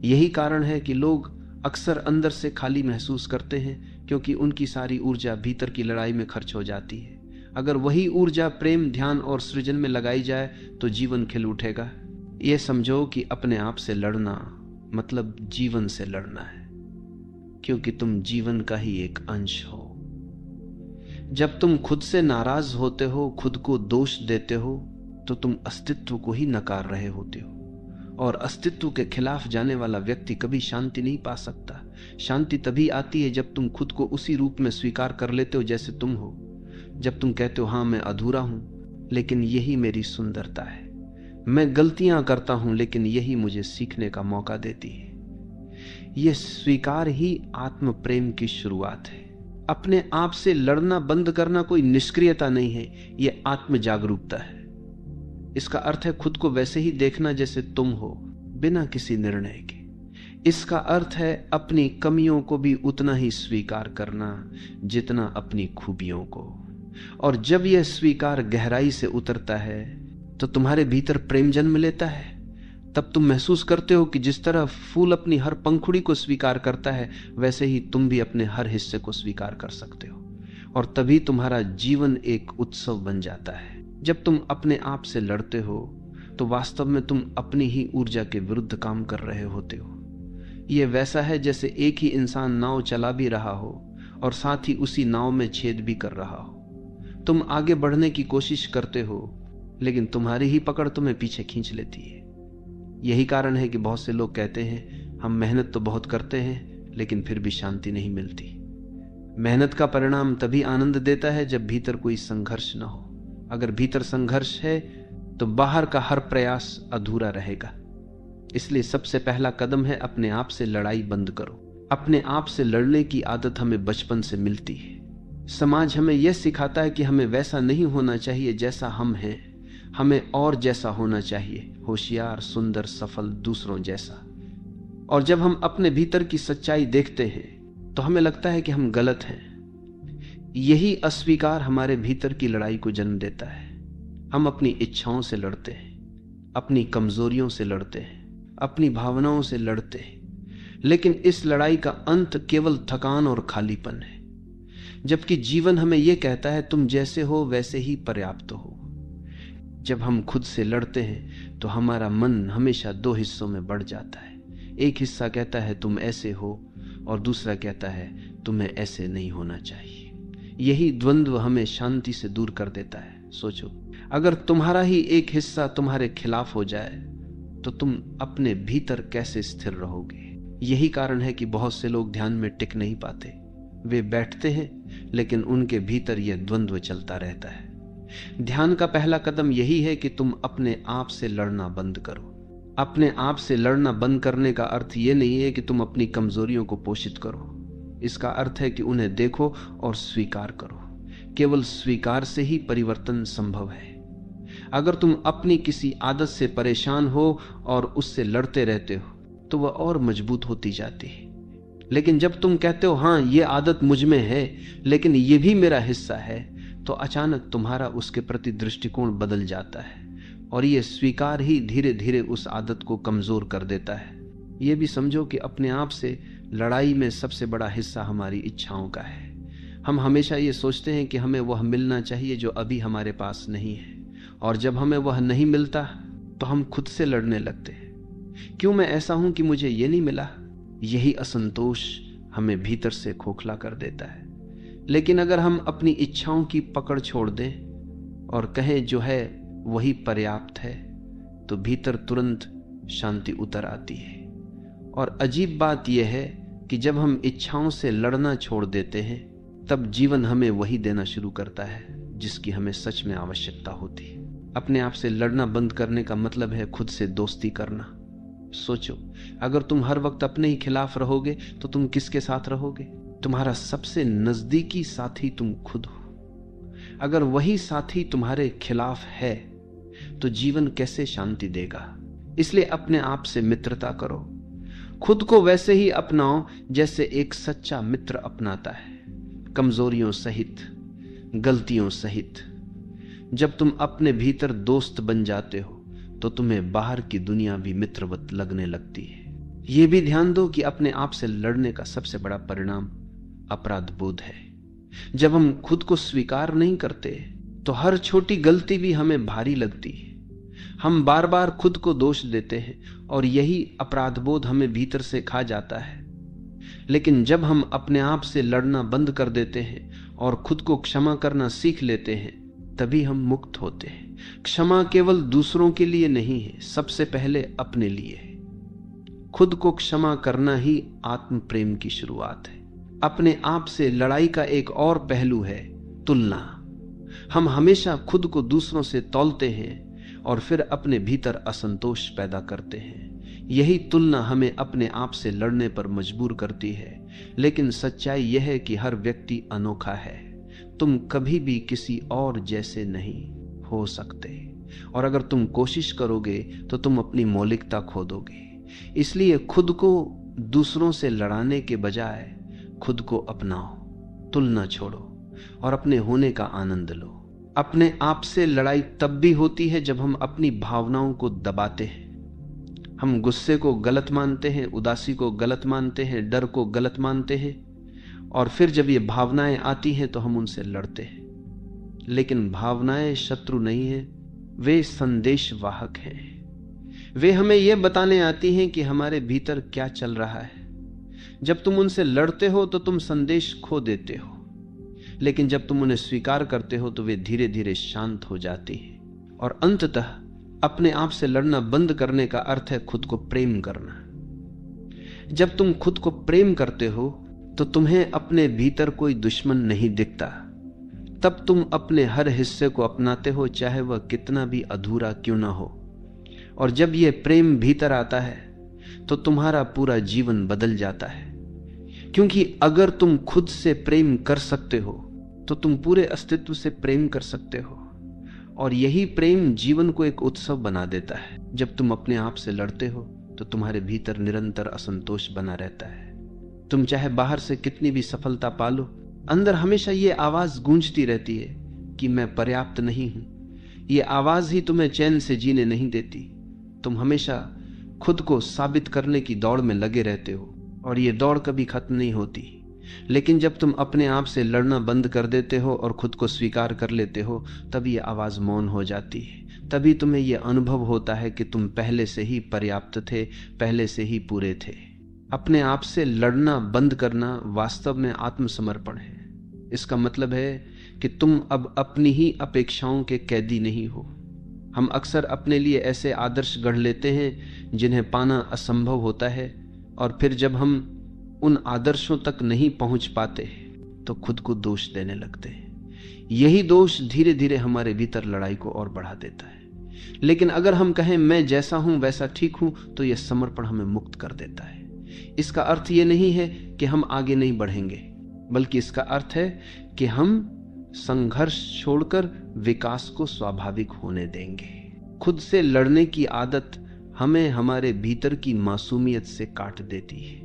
यही कारण है कि लोग अक्सर अंदर से खाली महसूस करते हैं, क्योंकि उनकी सारी ऊर्जा भीतर की लड़ाई में खर्च हो जाती है। अगर वही ऊर्जा प्रेम, ध्यान और सृजन में लगाई जाए तो जीवन खिल उठेगा। यह समझो कि अपने आप से लड़ना मतलब जीवन से लड़ना है, क्योंकि तुम जीवन का ही एक अंश हो। जब तुम खुद से नाराज होते हो, खुद को दोष देते हो, तो तुम अस्तित्व को ही नकार रहे होते हो। और अस्तित्व के खिलाफ जाने वाला व्यक्ति कभी शांति नहीं पा सकता। शांति तभी आती है जब तुम खुद को उसी रूप में स्वीकार कर लेते हो जैसे तुम हो। जब तुम कहते हो हाँ मैं अधूरा हूं, लेकिन यही मेरी सुंदरता है। मैं गलतियां करता हूं, लेकिन यही मुझे सीखने का मौका देती है। यह स्वीकार ही आत्म प्रेम की शुरुआत है। अपने आप से लड़ना बंद करना कोई निष्क्रियता नहीं है, यह आत्म जागरूकता है। इसका अर्थ है खुद को वैसे ही देखना जैसे तुम हो, बिना किसी निर्णय के। इसका अर्थ है अपनी कमियों को भी उतना ही स्वीकार करना जितना अपनी खूबियों को। और जब यह स्वीकार गहराई से उतरता है तो तुम्हारे भीतर प्रेम जन्म लेता है। तब तुम महसूस करते हो कि जिस तरह फूल अपनी हर पंखुड़ी को स्वीकार करता है, वैसे ही तुम भी अपने हर हिस्से को स्वीकार कर सकते हो। और तभी तुम्हारा जीवन एक उत्सव बन जाता है। जब तुम अपने आप से लड़ते हो तो वास्तव में तुम अपनी ही ऊर्जा के विरुद्ध काम कर रहे होते हो। यह वैसा है जैसे एक ही इंसान नाव चला भी रहा हो और साथ ही उसी नाव में छेद भी कर रहा हो। तुम आगे बढ़ने की कोशिश करते हो, लेकिन तुम्हारी ही पकड़ तुम्हें पीछे खींच लेती है। यही कारण है कि बहुत से लोग कहते हैं हम मेहनत तो बहुत करते हैं, लेकिन फिर भी शांति नहीं मिलती। मेहनत का परिणाम तभी आनंद देता है जब भीतर कोई संघर्ष न हो। अगर भीतर संघर्ष है तो बाहर का हर प्रयास अधूरा रहेगा। इसलिए सबसे पहला कदम है अपने आप से लड़ाई बंद करो। अपने आप से लड़ने की आदत हमें बचपन से मिलती है। समाज हमें यह सिखाता है कि हमें वैसा नहीं होना चाहिए जैसा हम हैं, हमें और जैसा होना चाहिए, होशियार, सुंदर, सफल, दूसरों जैसा। और जब हम अपने भीतर की सच्चाई देखते हैं तो हमें लगता है कि हम गलत हैं। यही अस्वीकार हमारे भीतर की लड़ाई को जन्म देता है। हम अपनी इच्छाओं से लड़ते हैं, अपनी कमजोरियों से लड़ते हैं, अपनी भावनाओं से लड़ते हैं। लेकिन इस लड़ाई का अंत केवल थकान और खालीपन है। जबकि जीवन हमें यह कहता है तुम जैसे हो वैसे ही पर्याप्त हो। जब हम खुद से लड़ते हैं तो हमारा मन हमेशा दो हिस्सों में बढ़ जाता है। एक हिस्सा कहता है तुम ऐसे हो, और दूसरा कहता है तुम्हें ऐसे नहीं होना चाहिए। यही द्वंद्व हमें शांति से दूर कर देता है। सोचो, अगर तुम्हारा ही एक हिस्सा तुम्हारे खिलाफ हो जाए तो तुम अपने भीतर कैसे स्थिर रहोगे? यही कारण है कि बहुत से लोग ध्यान में टिक नहीं पाते। वे बैठते हैं, लेकिन उनके भीतर यह द्वंद्व चलता रहता है। ध्यान का पहला कदम यही है कि तुम अपने आप से लड़ना बंद करो। अपने आप से लड़ना बंद करने का अर्थ यह नहीं है कि तुम अपनी कमजोरियों को पोषित करो। इसका अर्थ है कि उन्हें देखो और स्वीकार करो। केवल स्वीकार से ही परिवर्तन संभव है। अगर तुम अपनी किसी आदत से परेशान हो और उससे लड़ते रहते हो तो वह और मजबूत होती जाती है। लेकिन जब तुम कहते हो हाँ ये आदत मुझ में है, लेकिन ये भी मेरा हिस्सा है, तो अचानक तुम्हारा उसके प्रति दृष्टिकोण बदल जाता है। और यह स्वीकार ही धीरे धीरे उस आदत को कमजोर कर देता है। यह भी समझो कि अपने आप से लड़ाई में सबसे बड़ा हिस्सा हमारी इच्छाओं का है। हम हमेशा ये सोचते हैं कि हमें वह मिलना चाहिए जो अभी हमारे पास नहीं है, और जब हमें वह नहीं मिलता तो हम खुद से लड़ने लगते हैं। क्यों मैं ऐसा हूं कि मुझे ये नहीं मिला? यही असंतोष हमें भीतर से खोखला कर देता है। लेकिन अगर हम अपनी इच्छाओं की पकड़ छोड़ दें और कहें जो है वही पर्याप्त है, तो भीतर तुरंत शांति उतर आती है। और अजीब बात यह है कि जब हम इच्छाओं से लड़ना छोड़ देते हैं, तब जीवन हमें वही देना शुरू करता है जिसकी हमें सच में आवश्यकता होती है। अपने आप से लड़ना बंद करने का मतलब है खुद से दोस्ती करना। सोचो, अगर तुम हर वक्त अपने ही खिलाफ रहोगे तो तुम किसके साथ रहोगे? तुम्हारा सबसे नजदीकी साथी तुम खुद हो। अगर वही साथी तुम्हारे खिलाफ है तो जीवन कैसे शांति देगा? इसलिए अपने आप से मित्रता करो। खुद को वैसे ही अपनाओ जैसे एक सच्चा मित्र अपनाता है, कमजोरियों सहित, गलतियों सहित। जब तुम अपने भीतर दोस्त बन जाते हो तो तुम्हें बाहर की दुनिया भी मित्रवत लगने लगती है। यह भी ध्यान दो कि अपने आप से लड़ने का सबसे बड़ा परिणाम अपराध बोध है। जब हम खुद को स्वीकार नहीं करते तो हर छोटी गलती भी हमें भारी लगती है। हम बार बार खुद को दोष देते हैं और यही अपराध बोध हमें भीतर से खा जाता है। लेकिन जब हम अपने आप से लड़ना बंद कर देते हैं और खुद को क्षमा करना सीख लेते हैं, तभी हम मुक्त होते हैं। क्षमा केवल दूसरों के लिए नहीं है, सबसे पहले अपने लिए है। खुद को क्षमा करना ही आत्म प्रेम की शुरुआत है। अपने आप से लड़ाई का एक और पहलू है तुलना। हम हमेशा खुद को दूसरों से तौलते हैं और फिर अपने भीतर असंतोष पैदा करते हैं। यही तुलना हमें अपने आप से लड़ने पर मजबूर करती है। लेकिन सच्चाई यह है कि हर व्यक्ति अनोखा है। तुम कभी भी किसी और जैसे नहीं हो सकते, और अगर तुम कोशिश करोगे तो तुम अपनी मौलिकता खो दोगे। इसलिए खुद को दूसरों से लड़ाने के बजाय खुद को अपनाओ, तुलना छोड़ो और अपने होने का आनंद लो। अपने आप से लड़ाई तब भी होती है जब हम अपनी भावनाओं को दबाते हैं। हम गुस्से को गलत मानते हैं, उदासी को गलत मानते हैं, डर को गलत मानते हैं, और फिर जब ये भावनाएं आती हैं तो हम उनसे लड़ते हैं। लेकिन भावनाएं शत्रु नहीं है, वे संदेश वाहक हैं। वे हमें यह बताने आती हैं कि हमारे भीतर क्या चल रहा है। जब तुम उनसे लड़ते हो तो तुम संदेश खो देते हो, लेकिन जब तुम उन्हें स्वीकार करते हो तो वे धीरे धीरे शांत हो जाती हैं। और अंततः अपने आप से लड़ना बंद करने का अर्थ है खुद को प्रेम करना। जब तुम खुद को प्रेम करते हो तो तुम्हें अपने भीतर कोई दुश्मन नहीं दिखता। तब तुम अपने हर हिस्से को अपनाते हो, चाहे वह कितना भी अधूरा क्यों ना हो। और जब यह प्रेम भीतर आता है तो तुम्हारा पूरा जीवन बदल जाता है। क्योंकि अगर तुम खुद से प्रेम कर सकते हो तो तुम पूरे अस्तित्व से प्रेम कर सकते हो। और यही प्रेम जीवन को एक उत्सव बना देता है। जब तुम अपने आप से लड़ते हो तो तुम्हारे भीतर निरंतर असंतोष बना रहता है। तुम चाहे बाहर से कितनी भी सफलता पालो, अंदर हमेशा ये आवाज गूंजती रहती है कि मैं पर्याप्त नहीं हूं। ये आवाज ही तुम्हें चैन से जीने नहीं देती। तुम हमेशा खुद को साबित करने की दौड़ में लगे रहते हो और ये दौड़ कभी खत्म नहीं होती। लेकिन जब तुम अपने आप से लड़ना बंद कर देते हो और खुद को स्वीकार कर लेते हो, तब ये आवाज मौन हो जाती है। तभी तुम्हें यह अनुभव होता है कि तुम पहले से ही पर्याप्त थे, पहले से ही पूरे थे। अपने आप से लड़ना बंद करना वास्तव में आत्मसमर्पण है। इसका मतलब है कि तुम अब अपनी ही अपेक्षाओं के कैदी नहीं हो। हम अक्सर अपने लिए ऐसे आदर्श गढ़ लेते हैं जिन्हें पाना असंभव होता है, और फिर जब हम उन आदर्शों तक नहीं पहुंच पाते तो खुद को दोष देने लगते हैं। यही दोष धीरे धीरे हमारे भीतर लड़ाई को और बढ़ा देता है। लेकिन अगर हम कहें मैं जैसा हूं वैसा ठीक हूं, तो यह समर्पण हमें मुक्त कर देता है। इसका अर्थ यह नहीं है कि हम आगे नहीं बढ़ेंगे, बल्कि इसका अर्थ है कि हम संघर्ष छोड़कर विकास को स्वाभाविक होने देंगे। खुद से लड़ने की आदत हमें हमारे भीतर की मासूमियत से काट देती है।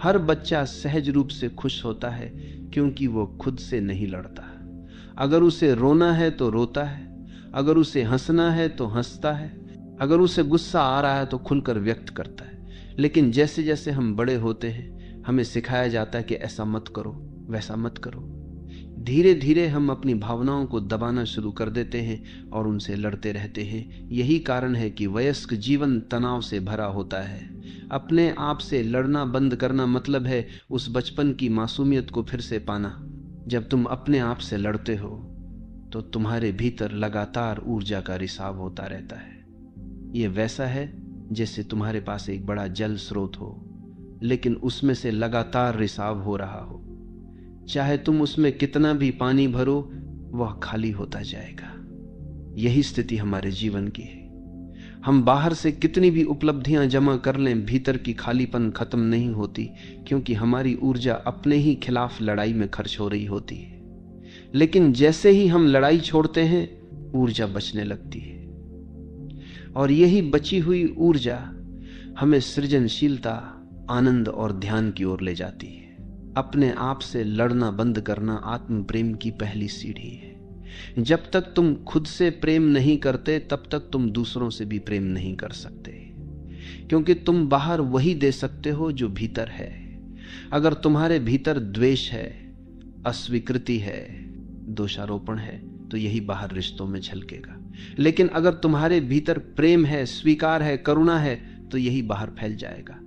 हर बच्चा सहज रूप से खुश होता है क्योंकि वो खुद से नहीं लड़ता। अगर उसे रोना है तो रोता है, अगर उसे हंसना है तो हंसता है, अगर उसे गुस्सा आ रहा है तो खुलकर व्यक्त करता है। लेकिन जैसे जैसे हम बड़े होते हैं हमें सिखाया जाता है कि ऐसा मत करो, वैसा मत करो। धीरे धीरे हम अपनी भावनाओं को दबाना शुरू कर देते हैं और उनसे लड़ते रहते हैं। यही कारण है कि वयस्क जीवन तनाव से भरा होता है। अपने आप से लड़ना बंद करना मतलब है उस बचपन की मासूमियत को फिर से पाना। जब तुम अपने आप से लड़ते हो तो तुम्हारे भीतर लगातार ऊर्जा का रिसाव होता रहता है। यह वैसा है जैसे तुम्हारे पास एक बड़ा जल स्रोत हो, लेकिन उसमें से लगातार रिसाव हो रहा हो। चाहे तुम उसमें कितना भी पानी भरो, वह खाली होता जाएगा। यही स्थिति हमारे जीवन की है। हम बाहर से कितनी भी उपलब्धियां जमा कर लें, भीतर की खालीपन खत्म नहीं होती, क्योंकि हमारी ऊर्जा अपने ही खिलाफ लड़ाई में खर्च हो रही होती है। लेकिन जैसे ही हम लड़ाई छोड़ते हैं, ऊर्जा बचने लगती है, और यही बची हुई ऊर्जा हमें सृजनशीलता, आनंद और ध्यान की ओर ले जाती है। अपने आप से लड़ना बंद करना आत्म प्रेम की पहली सीढ़ी है। जब तक तुम खुद से प्रेम नहीं करते, तब तक तुम दूसरों से भी प्रेम नहीं कर सकते, क्योंकि तुम बाहर वही दे सकते हो जो भीतर है। अगर तुम्हारे भीतर द्वेष है, अस्वीकृति है, दोषारोपण है, तो यही बाहर रिश्तों में झलकेगा। लेकिन अगर तुम्हारे भीतर प्रेम है, स्वीकार है, करुणा है, तो यही बाहर फैल जाएगा।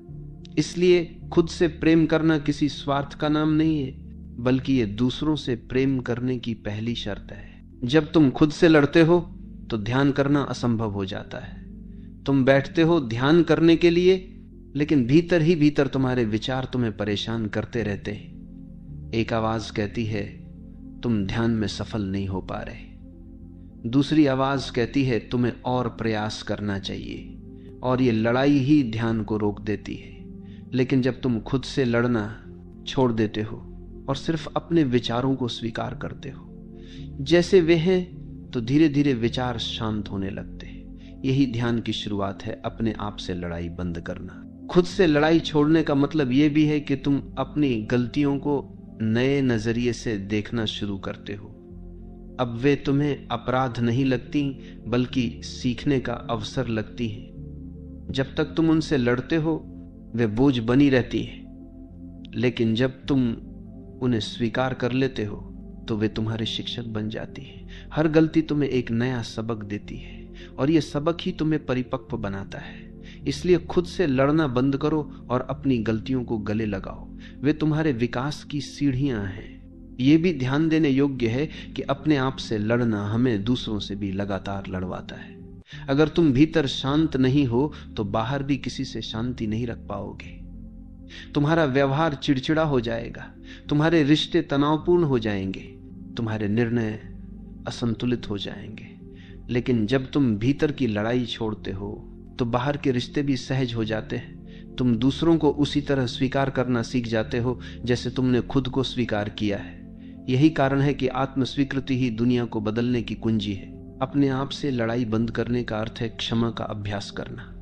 इसलिए खुद से प्रेम करना किसी स्वार्थ का नाम नहीं है, बल्कि ये दूसरों से प्रेम करने की पहली शर्त है। जब तुम खुद से लड़ते हो तो ध्यान करना असंभव हो जाता है। तुम बैठते हो ध्यान करने के लिए, लेकिन भीतर ही भीतर तुम्हारे विचार तुम्हें परेशान करते रहते हैं। एक आवाज कहती है तुम ध्यान में सफल नहीं हो पा रहे, दूसरी आवाज कहती है तुम्हें और प्रयास करना चाहिए, और ये लड़ाई ही ध्यान को रोक देती है। लेकिन जब तुम खुद से लड़ना छोड़ देते हो और सिर्फ अपने विचारों को स्वीकार करते हो जैसे वे हैं, तो धीरे धीरे विचार शांत होने लगते हैं। यही ध्यान की शुरुआत है, अपने आप से लड़ाई बंद करना। खुद से लड़ाई छोड़ने का मतलब यह भी है कि तुम अपनी गलतियों को नए नजरिए से देखना शुरू करते हो। अब वे तुम्हें अपराध नहीं लगती, बल्कि सीखने का अवसर लगती हैं। जब तक तुम उनसे लड़ते हो वे बोझ बनी रहती है, लेकिन जब तुम उन्हें स्वीकार कर लेते हो तो वे तुम्हारे शिक्षक बन जाती है। हर गलती तुम्हें एक नया सबक देती है, और यह सबक ही तुम्हें परिपक्व बनाता है। इसलिए खुद से लड़ना बंद करो और अपनी गलतियों को गले लगाओ। वे तुम्हारे विकास की सीढ़ियां हैं। यह भी ध्यान देने योग्य है कि अपने आप से लड़ना हमें दूसरों से भी लगातार लड़वाता है। अगर तुम भीतर शांत नहीं हो तो बाहर भी किसी से शांति नहीं रख पाओगे। तुम्हारा व्यवहार चिड़चिड़ा हो जाएगा, तुम्हारे रिश्ते तनावपूर्ण हो जाएंगे, तुम्हारे निर्णय असंतुलित हो जाएंगे। लेकिन जब तुम भीतर की लड़ाई छोड़ते हो तो बाहर के रिश्ते भी सहज हो जाते हैं। तुम दूसरों को उसी तरह स्वीकार करना सीख जाते हो जैसे तुमने खुद को स्वीकार किया है। यही कारण है कि आत्म स्वीकृति ही दुनिया को बदलने की कुंजी है। अपने आप से लड़ाई बंद करने का अर्थ है क्षमा का अभ्यास करना।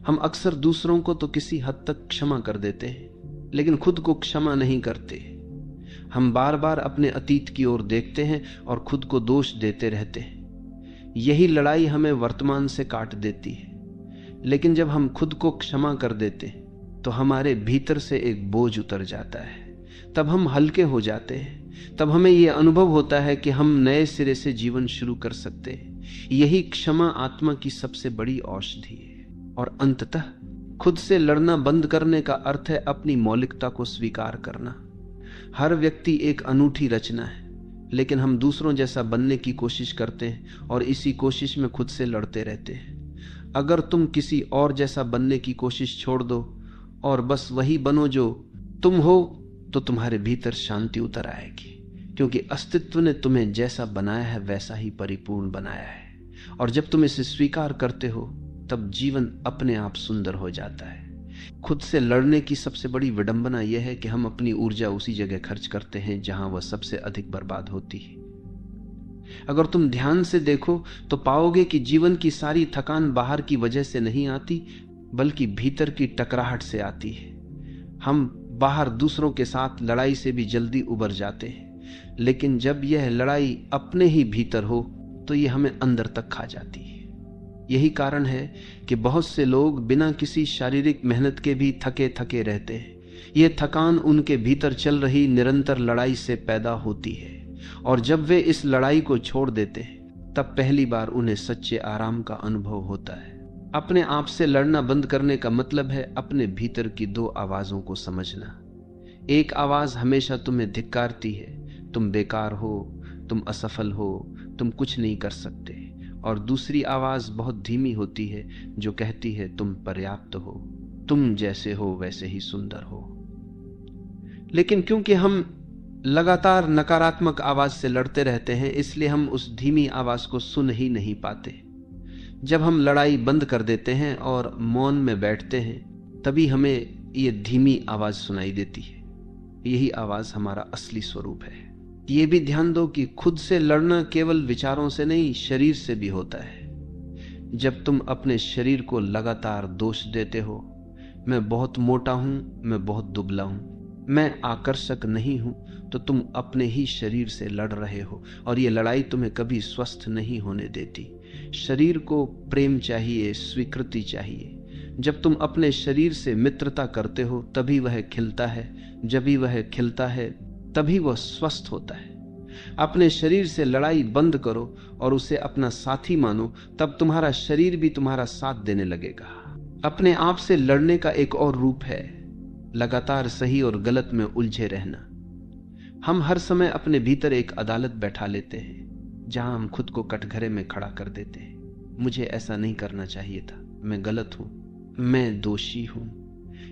हम अक्सर दूसरों को तो किसी हद तक क्षमा कर देते हैं, लेकिन खुद को क्षमा नहीं करते। हम बार बार अपने अतीत की ओर देखते हैं और खुद को दोष देते रहते हैं। यही लड़ाई हमें वर्तमान से काट देती है। लेकिन जब हम खुद को क्षमा कर देते तो हमारे भीतर से एक बोझ उतर जाता है। तब हम हल्के हो जाते हैं। तब हमें यह अनुभव होता है कि हम नए सिरे से जीवन शुरू कर सकते हैं। यही क्षमा आत्मा की सबसे बड़ी औषधि है। और अंततः खुद से लड़ना बंद करने का अर्थ है अपनी मौलिकता को स्वीकार करना। हर व्यक्ति एक अनूठी रचना है, लेकिन हम दूसरों जैसा बनने की कोशिश करते हैं और इसी कोशिश में खुद से लड़ते रहते हैं। अगर तुम किसी और जैसा बनने की कोशिश छोड़ दो और बस वही बनो जो तुम हो, तो तुम्हारे भीतर शांति उतर आएगी, क्योंकि अस्तित्व ने तुम्हें जैसा बनाया है वैसा ही परिपूर्ण बनाया है। और जब तुम इसे स्वीकार करते हो तब जीवन अपने आप सुंदर हो जाता है। खुद से लड़ने की सबसे बड़ी विडंबना यह है कि हम अपनी ऊर्जा उसी जगह खर्च करते हैं जहां वह सबसे अधिक बर्बाद होती है। अगर तुम ध्यान से देखो तो पाओगे कि जीवन की सारी थकान बाहर की वजह से नहीं आती, बल्कि भीतर की टकराहट से आती है। हम बाहर दूसरों के साथ लड़ाई से भी जल्दी उबर जाते हैं, लेकिन जब यह लड़ाई अपने ही भीतर हो तो यह हमें अंदर तक खा जाती है। यही कारण है कि बहुत से लोग बिना किसी शारीरिक मेहनत के भी थके थके रहते हैं। यह थकान उनके भीतर चल रही निरंतर लड़ाई से पैदा होती है, और जब वे इस लड़ाई को छोड़ देते हैं तब पहली बार उन्हें सच्चे आराम का अनुभव होता है। अपने आप से लड़ना बंद करने का मतलब है अपने भीतर की दो आवाजों को समझना। एक आवाज हमेशा तुम्हें धिक्कारती है, तुम बेकार हो, तुम असफल हो, तुम कुछ नहीं कर सकते। और दूसरी आवाज बहुत धीमी होती है जो कहती है तुम पर्याप्त हो, तुम जैसे हो वैसे ही सुंदर हो। लेकिन क्योंकि हम लगातार नकारात्मक आवाज से लड़ते रहते हैं, इसलिए हम उस धीमी आवाज को सुन ही नहीं पाते। जब हम लड़ाई बंद कर देते हैं और मौन में बैठते हैं, तभी हमें यह धीमी आवाज सुनाई देती है। यही आवाज हमारा असली स्वरूप है। ये भी ध्यान दो कि खुद से लड़ना केवल विचारों से नहीं, शरीर से भी होता है। जब तुम अपने शरीर को लगातार दोष देते हो, मैं बहुत मोटा हूं, मैं बहुत दुबला हूं, मैं आकर्षक नहीं हूं, तो तुम अपने ही शरीर से लड़ रहे हो, और ये लड़ाई तुम्हें कभी स्वस्थ नहीं होने देती। शरीर को प्रेम चाहिए, स्वीकृति चाहिए। जब तुम अपने शरीर से मित्रता करते हो तभी वह खिलता है, जब भी वह खिलता है तभी वह स्वस्थ होता है। अपने शरीर से लड़ाई बंद करो और उसे अपना साथी मानो, तब तुम्हारा शरीर भी तुम्हारा साथ देने लगेगा। अपने आप से लड़ने का एक और रूप है लगातार सही और गलत में उलझे रहना। हम हर समय अपने भीतर एक अदालत बैठा लेते हैं। जहां हम खुद को कटघरे में खड़ा कर देते हैं। मुझे ऐसा नहीं करना चाहिए था, मैं गलत हूं, मैं दोषी हूं।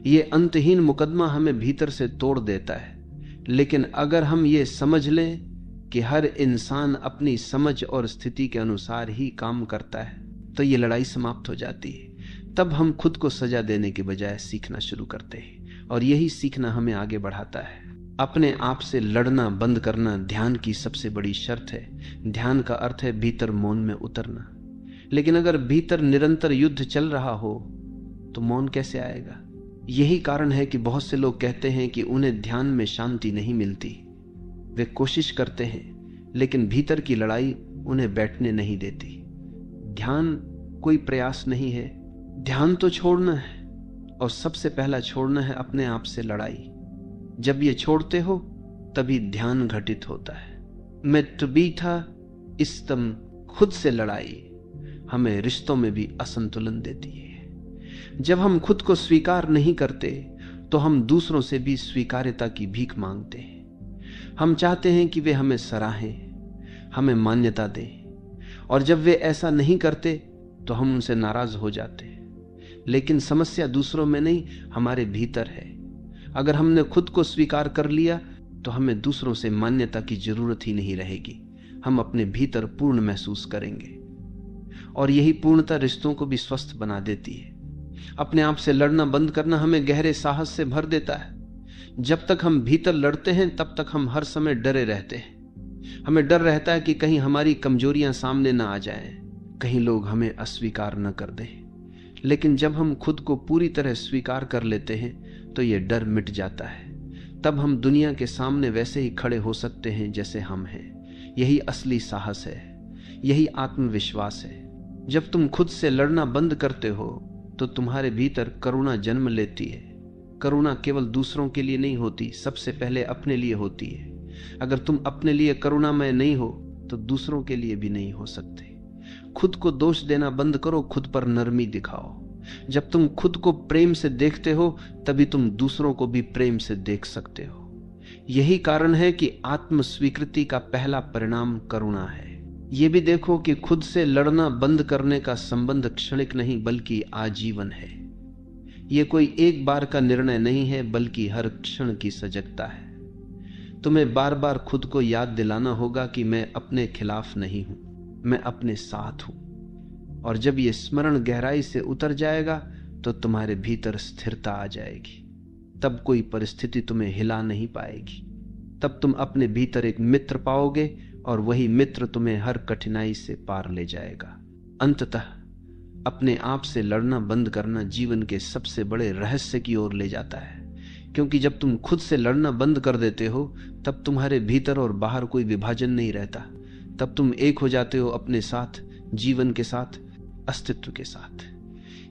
ये अंतहीन मुकदमा हमें भीतर से तोड़ देता है। लेकिन अगर हम ये समझ लें कि हर इंसान अपनी समझ और स्थिति के अनुसार ही काम करता है, तो ये लड़ाई समाप्त हो जाती है। तब हम खुद को सजा देने के बजाय सीखना शुरू करते हैं, और यही सीखना हमें आगे बढ़ाता है। अपने आप से लड़ना बंद करना ध्यान की सबसे बड़ी शर्त है। ध्यान का अर्थ है भीतर मौन में उतरना। लेकिन अगर भीतर निरंतर युद्ध चल रहा हो तो मौन कैसे आएगा? यही कारण है कि बहुत से लोग कहते हैं कि उन्हें ध्यान में शांति नहीं मिलती। वे कोशिश करते हैं, लेकिन भीतर की लड़ाई उन्हें बैठने नहीं देती। ध्यान कोई प्रयास नहीं है, ध्यान तो छोड़ना है, और सबसे पहला छोड़ना है अपने आप से लड़ाई। जब ये छोड़ते हो तभी ध्यान घटित होता है। मैं तबीथा इस्तम, खुद से लड़ाई हमें रिश्तों में भी असंतुलन देती है। जब हम खुद को स्वीकार नहीं करते तो हम दूसरों से भी स्वीकार्यता की भीख मांगते हैं। हम चाहते हैं कि वे हमें सराहें, हमें मान्यता दें, और जब वे ऐसा नहीं करते तो हम उनसे नाराज हो जाते हैं। लेकिन समस्या दूसरों में नहीं, हमारे भीतर है। अगर हमने खुद को स्वीकार कर लिया तो हमें दूसरों से मान्यता की जरूरत ही नहीं रहेगी। हम अपने भीतर पूर्ण महसूस करेंगे, और यही पूर्णता रिश्तों को भी स्वस्थ बना देती है। अपने आप से लड़ना बंद करना हमें गहरे साहस से भर देता है। जब तक हम भीतर लड़ते हैं तब तक हम हर समय डरे रहते हैं। हमें डर रहता है कि कहीं हमारी कमजोरियां सामने ना आ जाएं, कहीं लोग हमें अस्वीकार न कर दें। लेकिन जब हम खुद को पूरी तरह स्वीकार कर लेते हैं तो यह डर मिट जाता है। तब हम दुनिया के सामने वैसे ही खड़े हो सकते हैं जैसे हम हैं। यही असली साहस है, यही आत्मविश्वास है। जब तुम खुद से लड़ना बंद करते हो तो तुम्हारे भीतर करुणा जन्म लेती है। करुणा केवल दूसरों के लिए नहीं होती, सबसे पहले अपने लिए होती है। अगर तुम अपने लिए करुणामय नहीं हो तो दूसरों के लिए भी नहीं हो सकते। खुद को दोष देना बंद करो, खुद पर नरमी दिखाओ। जब तुम खुद को प्रेम से देखते हो तभी तुम दूसरों को भी प्रेम से देख सकते हो। यही कारण है कि आत्म स्वीकृति का पहला परिणाम करुणा है। ये भी देखो कि खुद से लड़ना बंद करने का संबंध क्षणिक नहीं बल्कि आजीवन है। ये कोई एक बार का निर्णय नहीं है बल्कि हर क्षण की सजगता है। तुम्हें बार बार खुद को याद दिलाना होगा कि मैं अपने खिलाफ नहीं हूं, मैं अपने साथ हूं। और जब ये स्मरण गहराई से उतर जाएगा तो तुम्हारे भीतर स्थिरता आ जाएगी। तब कोई परिस्थिति तुम्हें हिला नहीं पाएगी। तब तुम अपने भीतर एक मित्र पाओगे, और वही मित्र तुम्हें हर कठिनाई से पार ले जाएगा। अंततः अपने आप से लड़ना बंद करना जीवन के सबसे बड़े रहस्य की ओर ले जाता है। क्योंकि जब तुम खुद से लड़ना बंद कर देते हो तब तुम्हारे भीतर और बाहर कोई विभाजन नहीं रहता। तब तुम एक हो जाते हो अपने साथ, जीवन के साथ, अस्तित्व के साथ।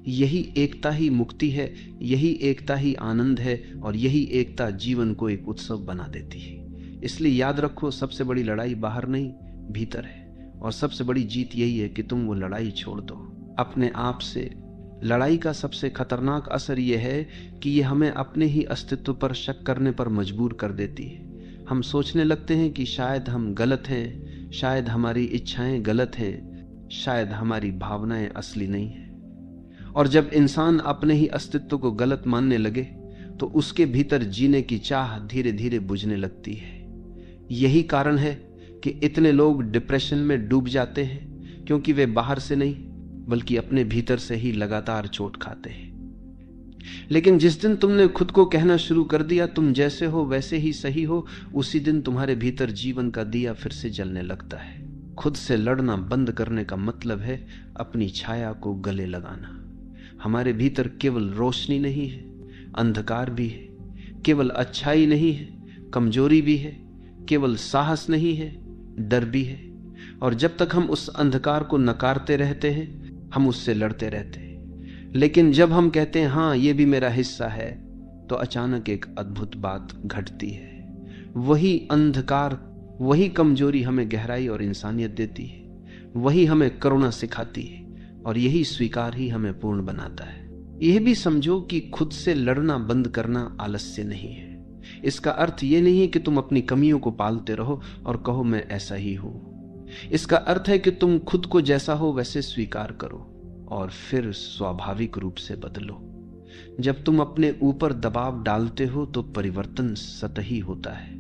यही एकता ही मुक्ति है, यही एकता ही आनंद है, और यही एकता जीवन को एक उत्सव बना देती है। इसलिए याद रखो, सबसे बड़ी लड़ाई बाहर नहीं भीतर है, और सबसे बड़ी जीत यही है कि तुम वो लड़ाई छोड़ दो अपने आप से। लड़ाई का सबसे खतरनाक असर यह है कि ये हमें अपने ही अस्तित्व पर शक करने पर मजबूर कर देती है। हम सोचने लगते हैं कि शायद हम गलत हैं, शायद हमारी इच्छाएं गलत हैं, शायद हमारी भावनाएं असली नहीं हैं। और जब इंसान अपने ही अस्तित्व को गलत मानने लगे तो उसके भीतर जीने की चाह धीरे धीरे बुझने लगती है। यही कारण है कि इतने लोग डिप्रेशन में डूब जाते हैं, क्योंकि वे बाहर से नहीं बल्कि अपने भीतर से ही लगातार चोट खाते हैं। लेकिन जिस दिन तुमने खुद को कहना शुरू कर दिया तुम जैसे हो वैसे ही सही हो, उसी दिन तुम्हारे भीतर जीवन का दिया फिर से जलने लगता है। खुद से लड़ना बंद करने का मतलब है अपनी छाया को गले लगाना। हमारे भीतर केवल रोशनी नहीं है, अंधकार भी है। केवल अच्छाई नहीं है, कमजोरी भी है। केवल साहस नहीं है, डर भी है। और जब तक हम उस अंधकार को नकारते रहते हैं हम उससे लड़ते रहते हैं। लेकिन जब हम कहते हैं हाँ ये भी मेरा हिस्सा है, तो अचानक एक अद्भुत बात घटती है। वही अंधकार, वही कमजोरी हमें गहराई और इंसानियत देती है, वही हमें करुणा सिखाती है, और यही स्वीकार ही हमें पूर्ण बनाता है। यह भी समझो कि खुद से लड़ना बंद करना आलस्य नहीं है। इसका अर्थ यह नहीं है कि तुम अपनी कमियों को पालते रहो और कहो मैं ऐसा ही हूं। इसका अर्थ है कि तुम खुद को जैसा हो वैसे स्वीकार करो और फिर स्वाभाविक रूप से बदलो। जब तुम अपने ऊपर दबाव डालते हो तो परिवर्तन सतही होता है,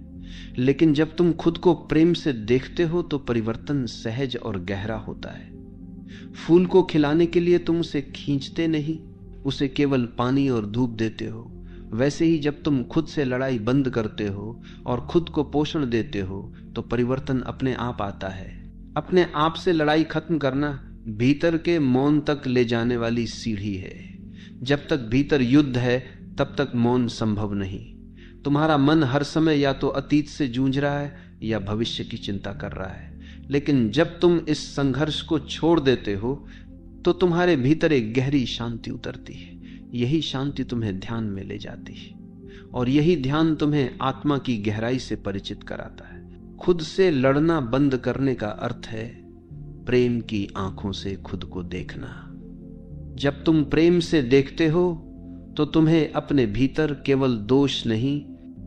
लेकिन जब तुम खुद को प्रेम से देखते हो तो परिवर्तन सहज और गहरा होता है। फूल को खिलाने के लिए तुम उसे खींचते नहीं, उसे केवल पानी और धूप देते हो। वैसे ही जब तुम खुद से लड़ाई बंद करते हो और खुद को पोषण देते हो तो परिवर्तन अपने आप आता है। अपने आप से लड़ाई खत्म करना भीतर के मौन तक ले जाने वाली सीढ़ी है। जब तक भीतर युद्ध है तब तक मौन संभव नहीं। तुम्हारा मन हर समय या तो अतीत से जूझ रहा है या भविष्य की चिंता कर रहा है, लेकिन जब तुम इस संघर्ष को छोड़ देते हो तो तुम्हारे भीतर एक गहरी शांति उतरती है। यही शांति तुम्हें ध्यान में ले जाती है और यही ध्यान तुम्हें आत्मा की गहराई से परिचित कराता है। खुद से लड़ना बंद करने का अर्थ है प्रेम की आंखों से खुद को देखना। जब तुम प्रेम से देखते हो तो तुम्हें अपने भीतर केवल दोष नहीं,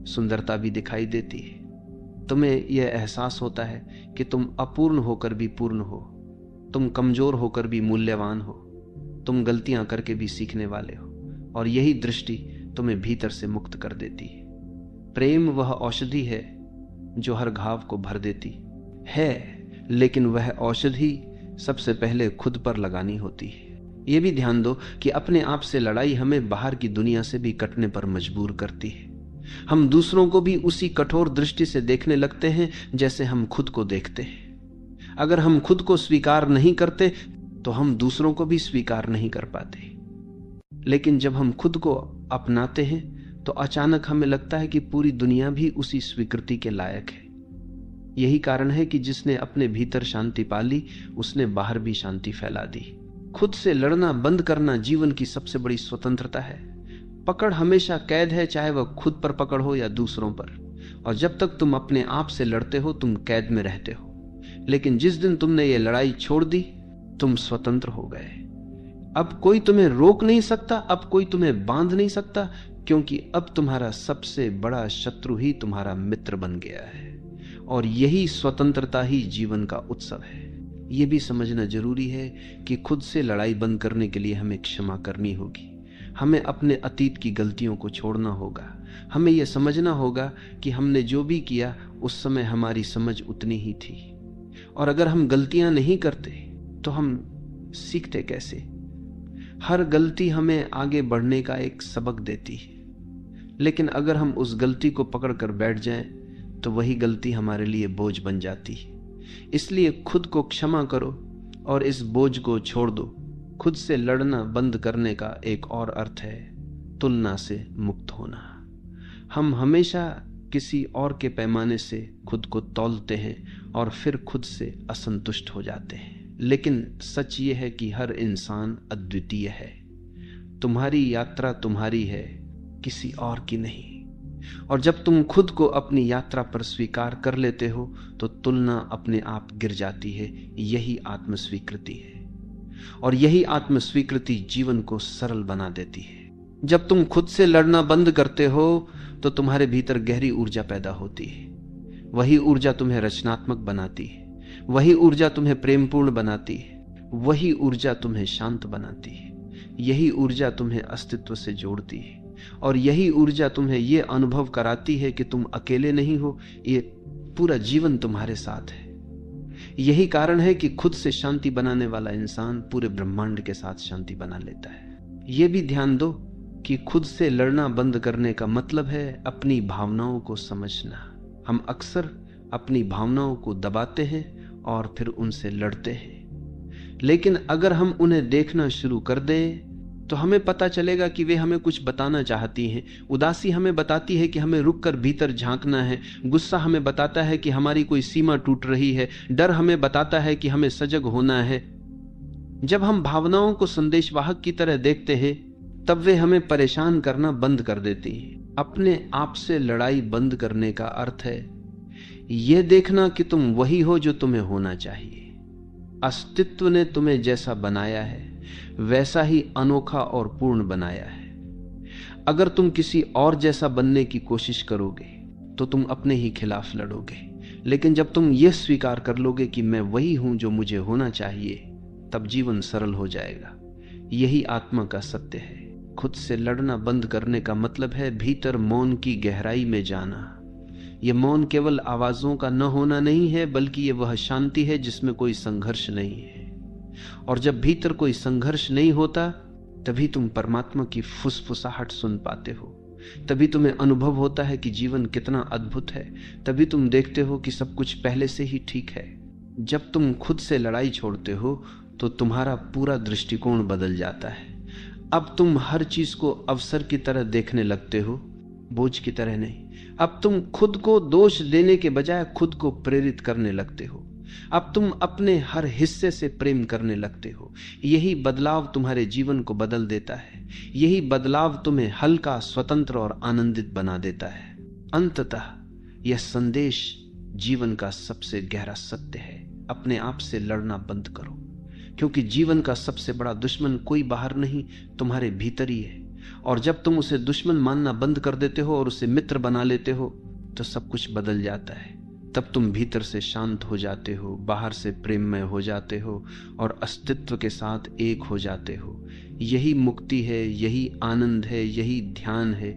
सुंदरता भी दिखाई देती है। तुम्हें यह एहसास होता है कि तुम अपूर्ण होकर भी पूर्ण हो, तुम कमजोर होकर भी मूल्यवान हो, तुम गलतियां करके भी सीखने वाले हो, और यही दृष्टि तुम्हें भीतर से मुक्त कर देती है। प्रेम वह औषधि है जो हर घाव को भर देती है, लेकिन वह औषधि सबसे पहले खुद पर लगानी होती है। यह भी ध्यान दो कि अपने आप से लड़ाई हमें बाहर की दुनिया से भी कटने पर मजबूर करती है। हम दूसरों को भी उसी कठोर दृष्टि से देखने लगते हैं जैसे हम खुद को देखते हैं। अगर हम खुद को स्वीकार नहीं करते तो हम दूसरों को भी स्वीकार नहीं कर पाते, लेकिन जब हम खुद को अपनाते हैं तो अचानक हमें लगता है कि पूरी दुनिया भी उसी स्वीकृति के लायक है। यही कारण है कि जिसने अपने भीतर शांति पाली उसने बाहर भी शांति फैला दी। खुद से लड़ना बंद करना जीवन की सबसे बड़ी स्वतंत्रता है। पकड़ हमेशा कैद है, चाहे वह खुद पर पकड़ हो या दूसरों पर, और जब तक तुम अपने आप से लड़ते हो तुम कैद में रहते हो। लेकिन जिस दिन तुमने ये लड़ाई छोड़ दी तुम स्वतंत्र हो गए। अब कोई तुम्हें रोक नहीं सकता, अब कोई तुम्हें बांध नहीं सकता, क्योंकि अब तुम्हारा सबसे बड़ा शत्रु ही तुम्हारा मित्र बन गया है। और यही स्वतंत्रता ही जीवन का उत्सव है। यह भी समझना जरूरी है कि खुद से लड़ाई बंद करने के लिए हमें क्षमा करनी होगी। हमें अपने अतीत की गलतियों को छोड़ना होगा। हमें यह समझना होगा कि हमने जो भी किया उस समय हमारी समझ उतनी ही थी, और अगर हम गलतियां नहीं करते तो हम सीखते कैसे। हर गलती हमें आगे बढ़ने का एक सबक देती है, लेकिन अगर हम उस गलती को पकड़कर बैठ जाएं तो वही गलती हमारे लिए बोझ बन जाती है। इसलिए खुद को क्षमा करो और इस बोझ को छोड़ दो। खुद से लड़ना बंद करने का एक और अर्थ है तुलना से मुक्त होना। हम हमेशा किसी और के पैमाने से खुद को तौलते हैं और फिर खुद से असंतुष्ट हो जाते हैं, लेकिन सच ये है कि हर इंसान अद्वितीय है। तुम्हारी यात्रा तुम्हारी है, किसी और की नहीं। और जब तुम खुद को अपनी यात्रा पर स्वीकार कर लेते हो तो तुलना अपने आप गिर जाती है। यही आत्मस्वीकृति है, और यही आत्मस्वीकृति जीवन को सरल बना देती है। जब तुम खुद से लड़ना बंद करते हो तो तुम्हारे भीतर गहरी ऊर्जा पैदा होती है। वही ऊर्जा तुम्हें रचनात्मक बनाती है, वही ऊर्जा तुम्हें प्रेमपूर्ण बनाती है, वही ऊर्जा तुम्हें शांत बनाती है। यही ऊर्जा तुम्हें अस्तित्व से जोड़ती है, और यही ऊर्जा तुम्हें यह अनुभव कराती है कि तुम अकेले नहीं हो, ये पूरा जीवन तुम्हारे साथ है। यही कारण है कि खुद से शांति बनाने वाला इंसान पूरे ब्रह्मांड के साथ शांति बना लेता है। यह भी ध्यान दो कि खुद से लड़ना बंद करने का मतलब है अपनी भावनाओं को समझना। हम अक्सर अपनी भावनाओं को दबाते हैं और फिर उनसे लड़ते हैं, लेकिन अगर हम उन्हें देखना शुरू कर दें तो हमें पता चलेगा कि वे हमें कुछ बताना चाहती हैं। उदासी हमें बताती है कि हमें रुककर भीतर झांकना है, गुस्सा हमें बताता है कि हमारी कोई सीमा टूट रही है, डर हमें बताता है कि हमें सजग होना है। जब हम भावनाओं को संदेशवाहक की तरह देखते हैं तब वे हमें परेशान करना बंद कर देती हैं। अपने आप से लड़ाई बंद करने का अर्थ है यह देखना कि तुम वही हो जो तुम्हें होना चाहिए। अस्तित्व ने तुम्हें जैसा बनाया है वैसा ही अनोखा और पूर्ण बनाया है। अगर तुम किसी और जैसा बनने की कोशिश करोगे तो तुम अपने ही खिलाफ लड़ोगे, लेकिन जब तुम यह स्वीकार कर लोगे कि मैं वही हूं जो मुझे होना चाहिए, तब जीवन सरल हो जाएगा। यही आत्मा का सत्य है। खुद से लड़ना बंद करने का मतलब है भीतर मौन की गहराई में जाना। यह मौन केवल आवाजों का न होना नहीं है, बल्कि यह वह शांति है जिसमें कोई संघर्ष नहीं है। और जब भीतर कोई संघर्ष नहीं होता, तभी तुम परमात्मा की फुसफुसाहट सुन पाते हो। तभी तुम्हें अनुभव होता है कि जीवन कितना अद्भुत है। तभी तुम देखते हो कि सब कुछ पहले से ही ठीक है। जब तुम खुद से लड़ाई छोड़ते हो तो तुम्हारा पूरा दृष्टिकोण बदल जाता है। अब तुम हर चीज को अवसर की तरह देखने लगते हो, बोझ की तरह नहीं। अब तुम खुद को दोष देने के बजाय खुद को प्रेरित करने लगते हो। अब तुम अपने हर हिस्से से प्रेम करने लगते हो। यही बदलाव तुम्हारे जीवन को बदल देता है। यही बदलाव तुम्हें हल्का, स्वतंत्र और आनंदित बना देता है। अंततः यह संदेश जीवन का सबसे गहरा सत्य है। अपने आप से लड़ना बंद करो, क्योंकि जीवन का सबसे बड़ा दुश्मन कोई बाहर नहीं, तुम्हारे भीतर ही है। और जब तुम उसे दुश्मन मानना बंद कर देते हो और उसे मित्र बना लेते हो, तो सब कुछ बदल जाता है। तब तुम भीतर से शांत हो जाते हो, बाहर से प्रेममय हो जाते हो और अस्तित्व के साथ एक हो जाते हो। यही मुक्ति है, यही आनंद है, यही ध्यान है,